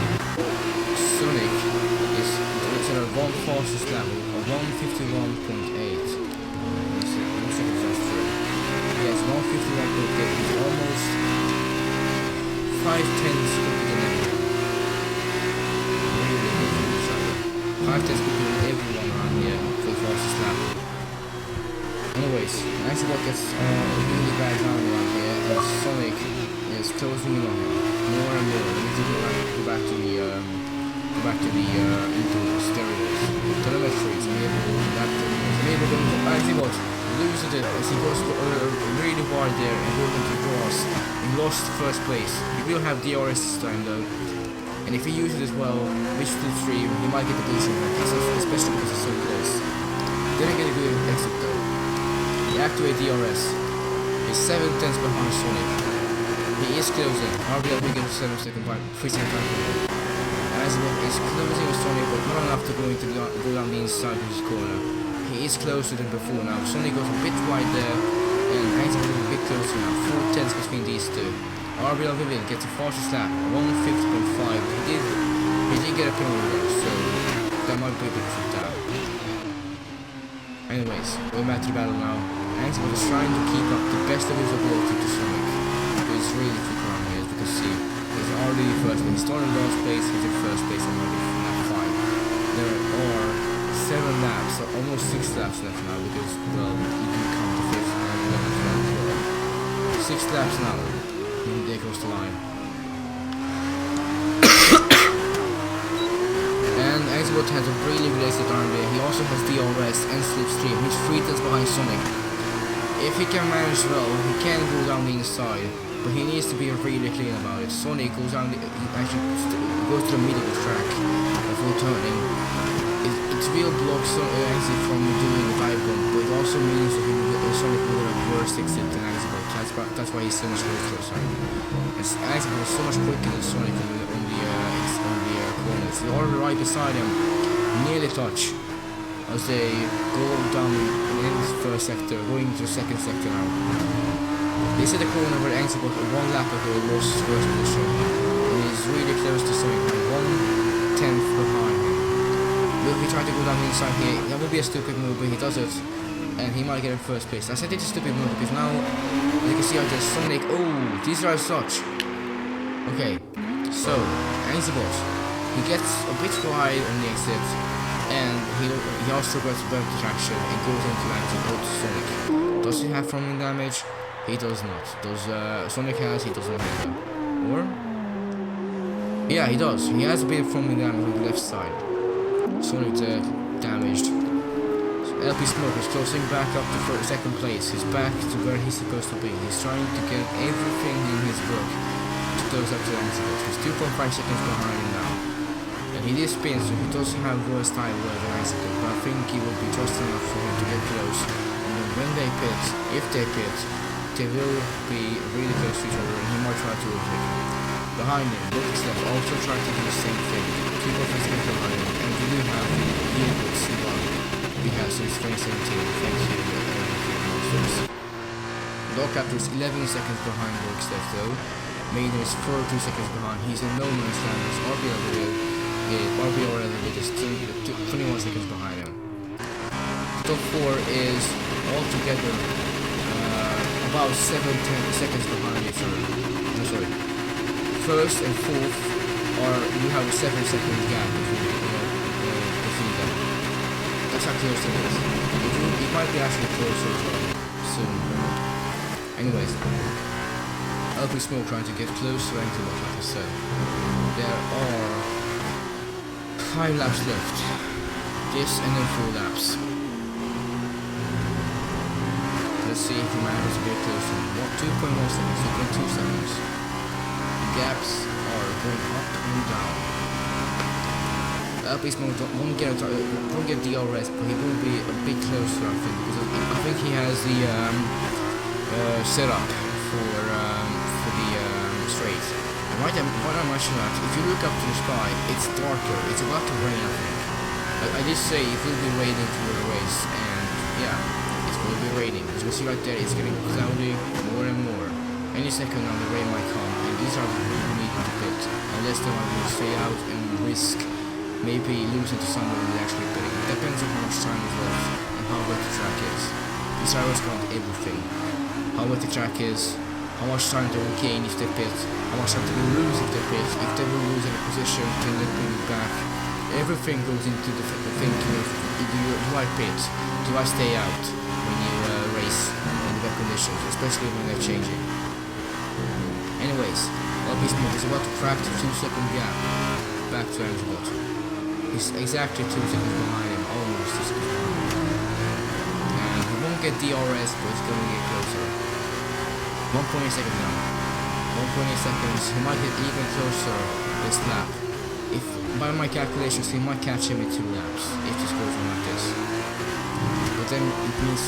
Sonic is at a 1 fastest level of 151.8. Let's see if that's true. Yes, 151.8 is almost 5 tenths quicker than everyone. Really good for each other. 5 tenths quicker than everyone around here for the fastest lap. Anyways, Axelot gets really bad down around here, and Sonic is closing in on him more and more. We need to go back to the stereos. Telemetries, maybe Axelot loses it as he goes really wide there and goes into grass. He lost first place. He will have DRS this time though, and if he uses it well, which to the stream, he might get the position back, especially because it's so close. Didn't get a good exit though. Activate DRS. He's 7 tenths behind Sonic. He is closing. RBL will get 3 second time. Axelot is closing with Sonic, but not enough to go down the inside of his corner. He is closer than before now. Sonic goes a bit wide there, and Axelot is a bit closer now. 4 tenths between these two. RBL Vivian gets a fastest lap, 150.5. He did get a penalty there, so that might be a bit of that. Anyways, going back to the battle now. Axelot is trying to keep up the best of his ability to Sonic. He's really quick around here, as you can see. He's already in first place. He started in last place, he's in first place already from lap 5. There are 7 laps, so almost 6 laps left now because, well, you can count the 5th and 11th lap as well. 6 laps now, and there goes the line. And Axelot has a really good exit arm there. He also has DRS and Slipstream, which 3 tenths behind Sonic. If he can manage well, he can go down the inside, but he needs to be really clean about it. Sonic goes down, he actually goes to the middle of the track before turning. It will block Axelot from doing the dive bomb, but it also means that Sonic will have a worse exit than Axelot. That's why he's so much closer. Axelot is so much quicker than Sonic on the corners. He's already right beside him, nearly touch. As they go down in the first sector, going into the second sector now. This is the corner where Axelot 1 lap ago lost his first position. And he's really close to Sonic, 1 tenth behind him. Will he try to go down the inside here? That would be a stupid move, but he does it. And he might get in first place. I said it's a stupid move because now you can see how there's Sonic. Oh, these are such. Okay, so Axelot, he gets a bit wide on the exit. And he also gets better traction and goes into Axelot to Sonic. Does he have front-wing damage? He does not. Does Sonic has? He doesn't have that. Or? Yeah, he does. He has a bit of front-wing damage on the left side. Sonic damaged. LP Smoke is closing back up to second place. He's back to where he's supposed to be. He's trying to get everything in his book to close up to Antidote. He's 2.5 seconds behind him now. And he did spin, so he does have worse time than Antidote, but I think he will be just enough for him to get close. And then when they pit, if they pit, they will be really close to each other and he might try to overtake him. Behind him, Lucas left also trying to do the same thing. 2.5 seconds behind him, and we do have the Yearwood C1 we have since 2017, thanks to the Dogcaptor is 11 seconds behind Lucas left though. Maiden is 42 seconds behind. He's in no man's land as RBR is 21 seconds behind him. Top 4 is altogether about 7-10 seconds behind each other. No, sorry. First and fourth you have a 7-second gap between them. That's how close it is. It might be actually closer as well soon. Anyways, LP Smoke trying to get close to Antidote, like I said. There are 5 laps left. This and then 4 laps. Let's see if he manages to get close to him. 2.1 seconds, 2.2 seconds. The gaps are going up and down. LP Smoke won't get DRS, but he will be a bit closer, I think, because I think he has the setup for the straight. And what I'm mentioning that, if you look up to the sky, it's darker. It's about to rain, I think. I did say it will be raining for the race, and yeah, it will be raining. As you can see right there, it's getting cloudy more and more. Any second now the rain might come, and these are the people who need to pit, unless they want to stay out and risk maybe losing to someone who's actually pitting. It depends on how much time is left and how wet the track is. These drivers count everything. How wet the track is, how much time they will gain if they pit, how much time they will lose if they pit, if they will lose in a position, can they bring it back. Everything goes into the thinking of, do I pit, do I stay out when you race in the wet conditions, especially when they're changing. Anyways, LP Smoke is about to crack the 2-second gap back to Antidote. He's exactly 2 seconds behind him, almost 2 seconds behind him. And he won't get DRS, but it's going to get closer. 1.8 seconds now. 1.8 seconds, he might get even closer this lap. If by my calculations, he might catch him in 2 laps if this goes on like this. But then it means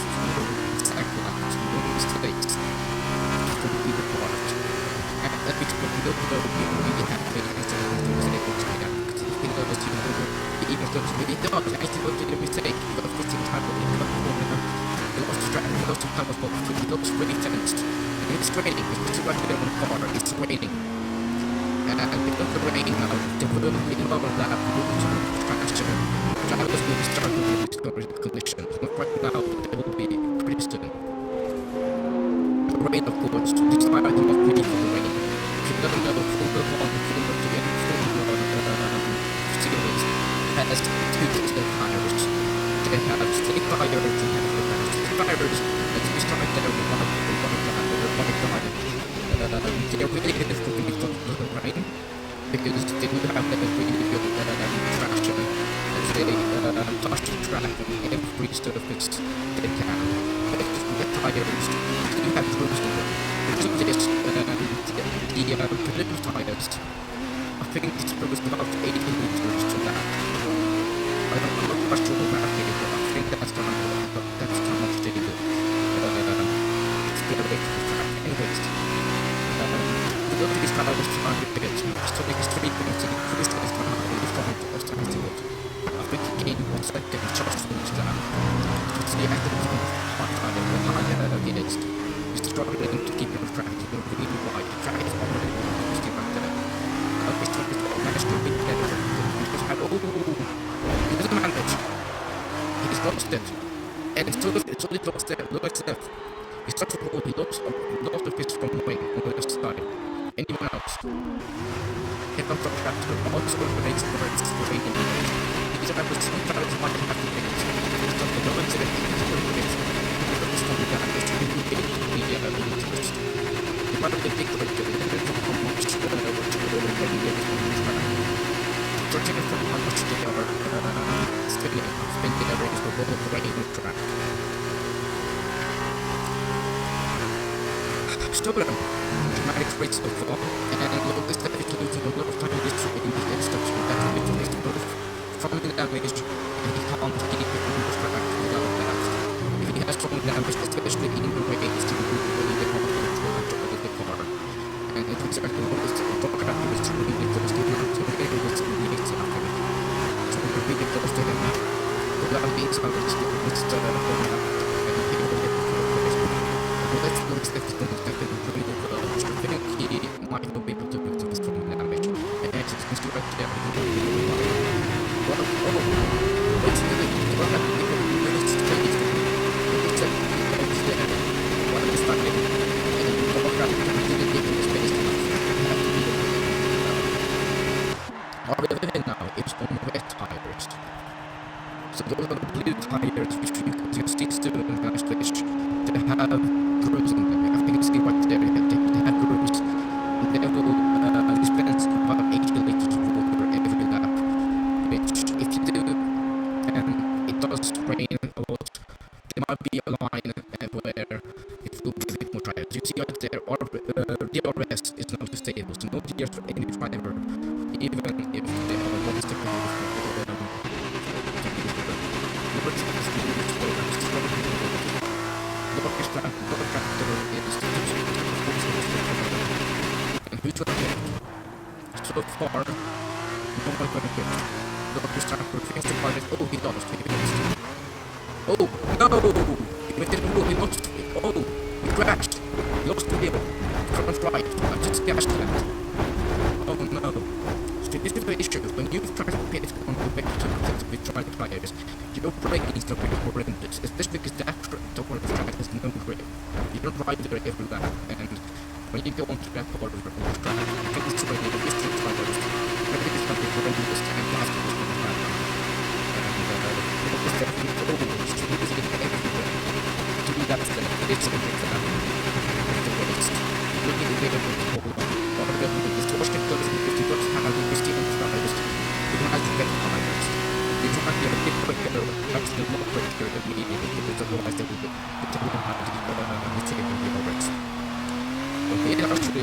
exactly like this. Mistakes. Complete apart. And that makes me really happy even though really dark, I need to go to the mistake. He got 15 time, he lost the track, he lost the time of both. He looks really tensed. And it's raining, it's right there on the car, it's raining. And because of the rain now, the will be another lap, traction. Drivers will be struggling with these conditions. But right now, they will be pretty soon. The rain, of course, this time I do not pay for the rain. If you don't know, full to get has 2 tires. They have 3 tires and have 3 tires. Let's be starting there with one tire. They're really difficult to be comfortable with the rain because they do have that really good traction as they touch the track on every surface they can. The tires do have room to work. The blue tires, I think it's about 80 meters to that. I'm not quite sure about it, but I think that's how much they do. It's a bit of a track. Anyways, we look at these tires to find a bit. So they can straight points and increase this time. It's going to cost Antidote. I think he gained 1 second just from this lap. So the Antidote is hard time and how it is. He's struggling to keep the track really wide. The track is already almost right there. He's trying to manage to be better. He doesn't manage. He's lost it. And it's only lost there. Look at that. He starts to roll. He lost the pitch from wing on the left side. Anyone else? Here comes the tractor. Also makes the race raining. These are sometimes might have to make it. He's not the ones that he's going to make it. He's coming down. He's trying to get the interest. He might have been big for it. How much Judging from how much they are spinning, in the areas where both rain and track. Stubborn, dramatic rates of fall, and look, this damage losing a lot of time this in the instruction that will be released both from the damage, and he can't keep it on the track without that. If he has strong damage, especially in the race, he will really get hard to control the car. And it was exactly what was the dog after was really close to him, so it was really after it. So we were really close to him. The lab beings are just going up, and he will get let's look at the things that can really go. I think he might not be able to do this from damage. And it's just right there. Well, what's the thing? What happened? It's crazy. It's a there. What is starting? And the walk up to the game is based on our living now is on wet tires. So those are the blue tires which you can see soon in the switch. They have grooves in them. I think you can see right there. They have grooves. They will dispense about 80 liters of water every lap. Which, if you do, and it does rain a lot, there might be a line where it will be a bit more tires. You see right there, DRS is not stable, so no DRS for any driver, even if they are one step and who's going to get? So far, no one's going to get. Dr. Stanford thinks the pilot. Oh, he lost. Oh, no! He didn't move. He lost. Oh, he crashed. He lost the wheel. Front right. I just gashed that. Oh, no. So this is the issue. When you try to pit on the vector with dry tires, your brains are pretty horrendous, especially because that track has no grip. You don't ride there every lap, and when you go onto that part of the track, you can destroy the distance tires. Everything is going to be horrendous, and that's what is going to happen. And it was definitely always to use it everywhere. To me, that's the issue that happen. The race. Looking at the bigger one to hold on. Or the distortion goes because you don't have the steering tires. You don't have to get tires. You don't have to get a bit quicker, actually more quicker than me, because otherwise they will have to take the race. Okay, actually,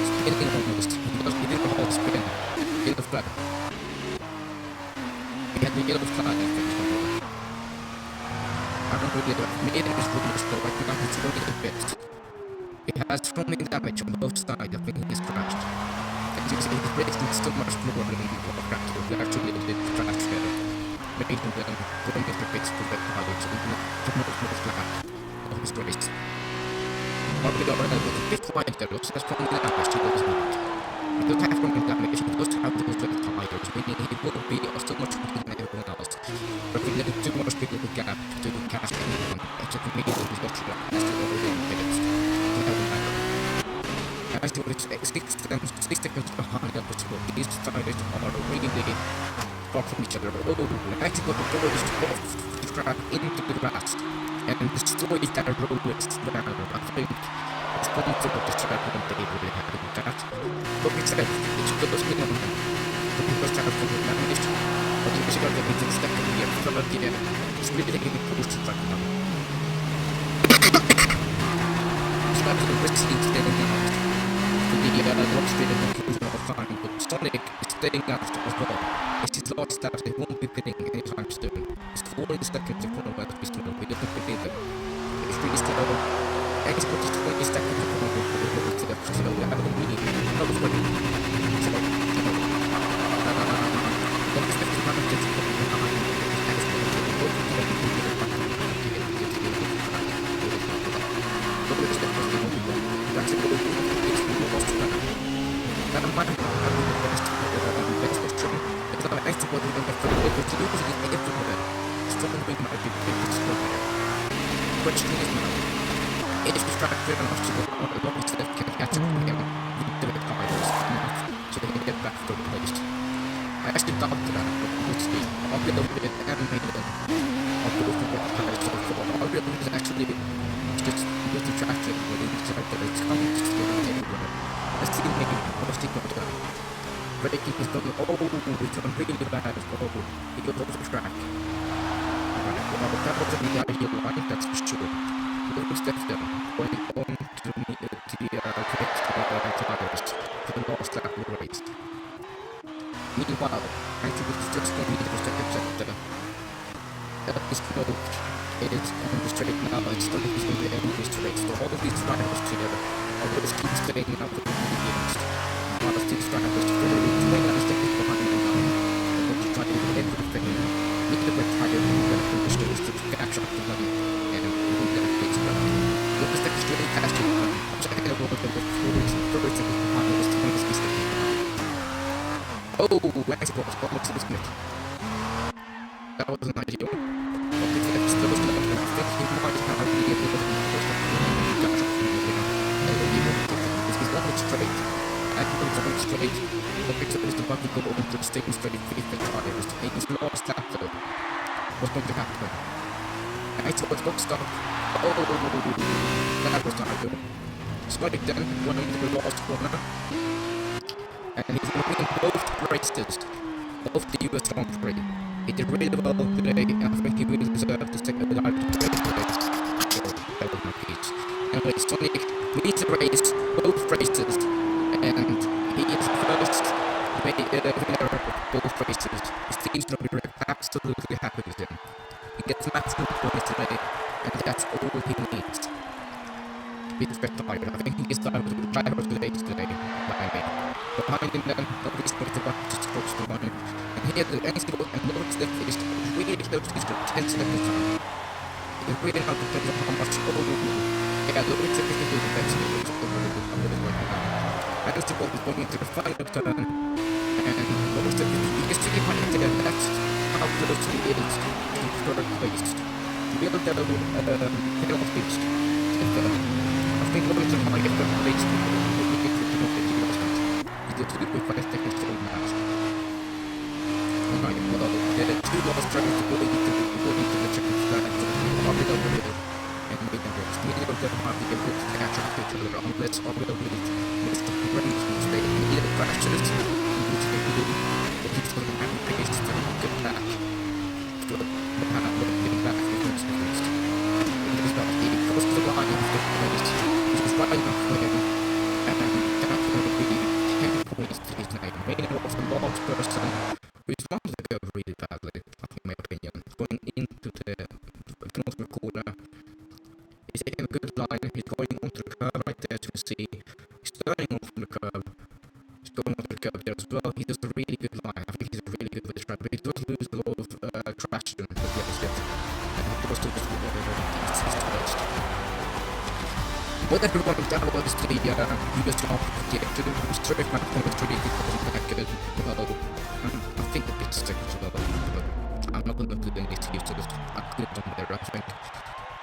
spinning almost, because he did the whole spin in the flag. He had the yellow flag, I think. I don't really know. Maybe it was really slow, I think it's really a bit. He has thrown damage on both sides, I think he's crashed. And you see, he's breaking so much more than he was actually did crash there. Making them going into pits to get pilots and the most flat of his race. Or we got a bit quiet there, so that's probably the damage he does not. He does have from damage, he does have those red tires, meaning he will be so much quicker than everyone else. But if he let too much big of a gap to catch anyone, it's just immediately he's got to already in pits. As to its 6 seconds behind up as well, these tires are really far from each other. Oh, actually got the doors off the track into the grass and destroyed that road down. I think it's possible to try to they really happy with that. But we said, it's good as we know. The people start from the damage, but you should have the second year, third year. It's really getting pushed right now. It's absolutely risky to stay in the house. The drop speed and conclusion of fine, but Sonic is staying out as well. It's his last start, it won't be pitting anytime soon. It's 40 seconds in front of where he's slow, he doesn't pit either. It's really slow. And he's got 20 seconds in front of him, but it's slow, I don't really know what's going on. So, don't expect to have a good behind him, and it's going to be both of them to get it back and get it Don't expect that they won't be wrong. That's a good thing. That might be the best option. It's not actually what we're going to do is everywhere. Strong wing might be big stronger. Question is now, is distracted enough to go on a long step can catch up with him with the tires enough so they can get back to the place. I actually thought that, but we'll see. I'll get a bit animated. I'll go for what tires so far. I'll be able to actually just get distracted with the fact that it's coming to everywhere. Let's see maybe what's the going on. braking is going, oh, it's going really bad. Oh, he goes off the track. Alright, well, that wasn't the ideal line, that's for sure. Lewis left them, going on to the correct tires for the last lap of the race. Meanwhile, actually, was just going to the second sector. His smoke is on the straight now, and still he's going to end this race. So all of these drivers together are going to keep staying out of the mediums. While these drivers may not stay behind them now, they're going to try to do everything. Need to retire from the conditions to catch up to them, and we'll get a pace back. It was extremely fast. I'm checking the road over 4 seconds behind us to make this mistake. Oh, Max was almost to the Smith. That wasn't ideal. But if it's still stuck, I think he might have the ability to catch up from the leader. And he'll be able to do that. Because he's going straight. And he's going straight. But because it's about to go over to the same straight with the tires. And he's lost that though. What's going to happen? And so it's going to stop. Oh, that was not good. Straight then, going into the last corner. And he's going to win both races of the US Grand Prix. He did really well today, and I think he really deserved to take a live today. So, that was my piece. Anyway, Sonic leads the race, both races, and he is the first winner of both races. His team's going to be absolutely happy with him. He gets maximum points today, and that's all he needs. He's retired. I think he is driver of the day today, by me. Behind him then, nobody's going to back to sports the line. And here the end sport and Lord's left is really close to his 10 seconds time. It really hard to tell how much yeah, Lord's left is the best sport and the sport is going into the final turn. And Lord's left is, you can see right there, that's how close he is to the third place. The real devil penalties. I think Lord's left might get third place. He's literally with 5 seconds to the match. Right, well, there are 2 last drivers to go into the checkered flag, so we'll probably go with it and make them race. Neither of them have the ability to catch up to each other unless or will be missed the range mistake. Either crashes, which they do, or he's going to have a pace to get back. Good, but getting back with the next race. It is about 80 close to the line of the race, which is right enough for him, and that's going to be 10 points to his name. Maynard was the last person which wanted to go really badly, in my opinion. Going into the penultimate corner, he's taking a good line, he's going onto the curve right there, as you can see. He's turning off from the curve, he's going onto the curve there as well. He does a really good line, I think he's a really good with the track, but he does lose a lot of traction with the exit. And he goes to the first. Well, everyone, that was the US Grand Prix. It was terrific, my commentary, it wasn't that good. Well, I think the pit's second as well, but I'm not going to do any excuses. I could have done better, I think.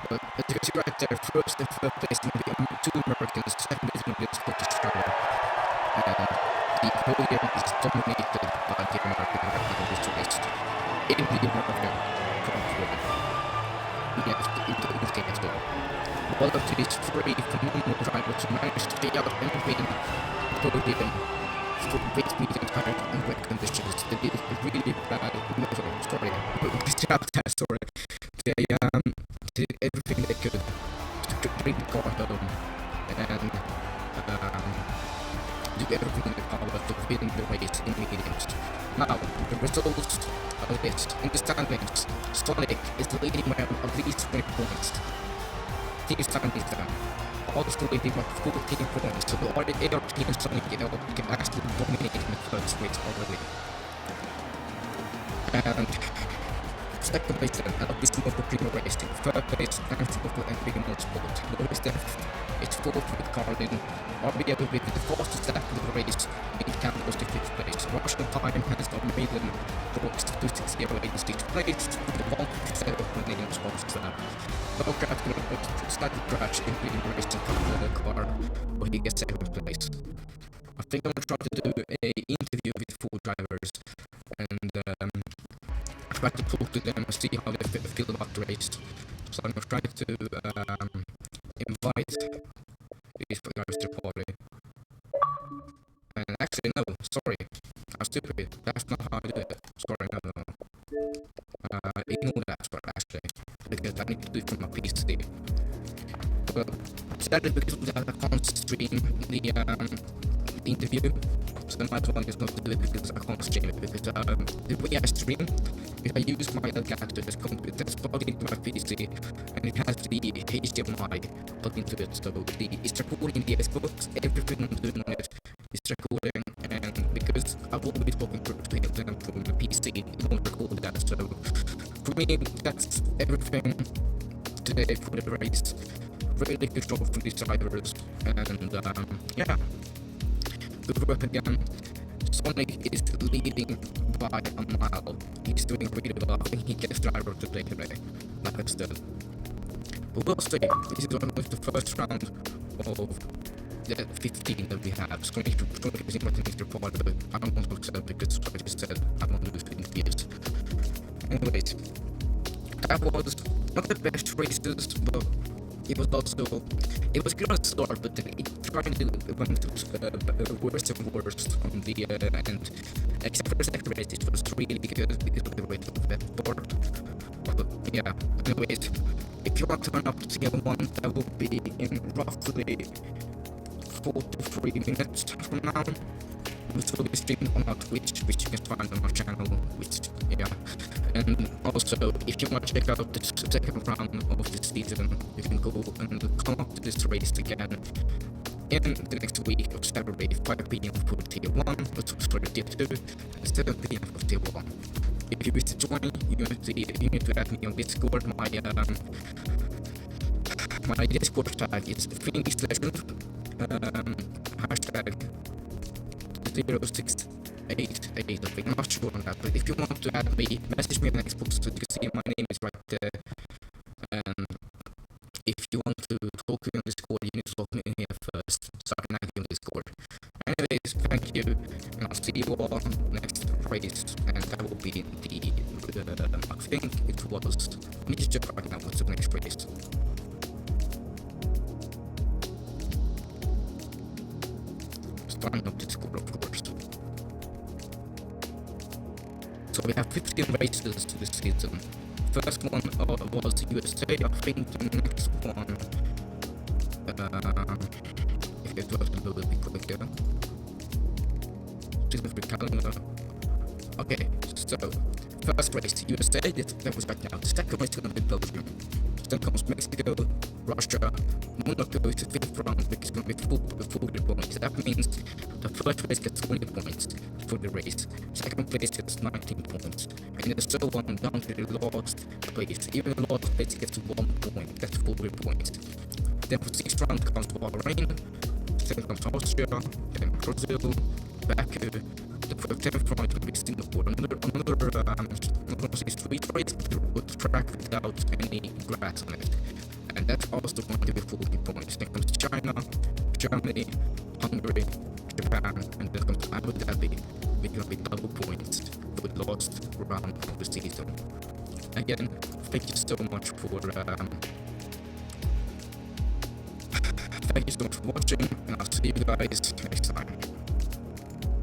But as you can see right there, first and third place going to be 2 Americans, second is going to be a Scottish driver. And the podium is dominated by the American driver in this race. In the American Grand Prix. Yes, in this game as well. All of these 3 phenomenal drivers managed to be out and win the podium for race medium tire and wet conditions. They did a really bad, sorry, they did everything they could to bring the car home and do everything in their power to win the race in mediums. Now, the results are this. In the standings, Sonic is leading by at least 20 points. Team standings down. Also leading by 14 points, so the ART and Sonic can actually dominate in the first race already. And second place then, Abysmal for Primo Racing. Third place, Anfield for NBA Motorsport. Lowest depth is 4th with Carlin. RBL will be the fastest lap of the race. In Canada was the 5th place. Russian time has got Maiden brought to 608 in 6th place. The 157 when they was fastest lap. Bowcat will put slightly crash in the race to cover the car, but he gets 7th place. I think I'm going to try to do an interview with 4 drivers and try to talk to them and see how they feel about the race. So I'm going to try to invite these guys to the party. And actually, no, sorry. stupid. That's not how I do it. Sorry, no. Ignore that one actually, because I need to do it from my PC. But sadly, because I can't stream the interview, so I might as well just not do it because I can't stream it. Because the way I stream is I use my adapter that's plugged into my PC, and it has the HDMI plugged into it, so it's recording the Xbox. Everything I'm doing on it is recording, and because I will be talking to them from the PC, it won't record that. So for me, that's everything today for the race. Really good job from these drivers, and yeah, good work again. Sonic is leading by a mile. He's doing really well. I think he gets driver today, like I said. But we'll see. This is almost the first round of the 15 that we have. Sonic is inviting Mr. Potter, but I don't want to accept because I just said I don't do it in years. Anyways, that was not the best races, but it was good on the start, but then it went worse and worse on the end. Except for the second race, it was really good because of the race of that part. But yeah, anyways, if you want to run up to tier 1, that will be in roughly 43 minutes from now. This will be streamed on our Twitch, which you can find on our channel, which, yeah. And also, if you want to check out the second round of the season, you can go and come up to this race again in the next week of Saturday, 5 PM for tier 1, for tier 2, and 7 PM for tier 1. If you wish to join, you need to add me on Discord. My Discord tag is Phoenix Legend, hashtag 0688, I think. I'm not sure on that, but if you want to add me, message me on Xbox so you can see my name is right there. And if you want to talk to me on Discord, you need to talk to me in here first, so I can add you on Discord. Anyways, thank you, and I'll see you all next race, and that will be I think it was, let me just check right now what's the next race. Starting up Discord, of course. So we have 15 races this season. First one was USA. I think the next one, if it was a little bit quicker. Just look at the calendar. Okay, so first race USA, that was right now. The second race is going to be Belgium. Then comes Mexico, Russia, Monaco is the 5th round, which is going to be full points. That means the first race gets 20 points for the race, second place gets 19 points, and then so on down to the last place. Even the last place gets 1 point, that's 40 points. Then for 6th round comes Bahrain, then comes Austria, then Brazil, Baku. For the 10th round, it will be Singapore. Another street race with track without any grass on it. And that's also going to be 40 points. Then comes China, Germany, Hungary, Japan, and then comes Abu Dhabi, which will be double points for the last round of the season. Again, thank you so much for watching, and I'll see you guys next time.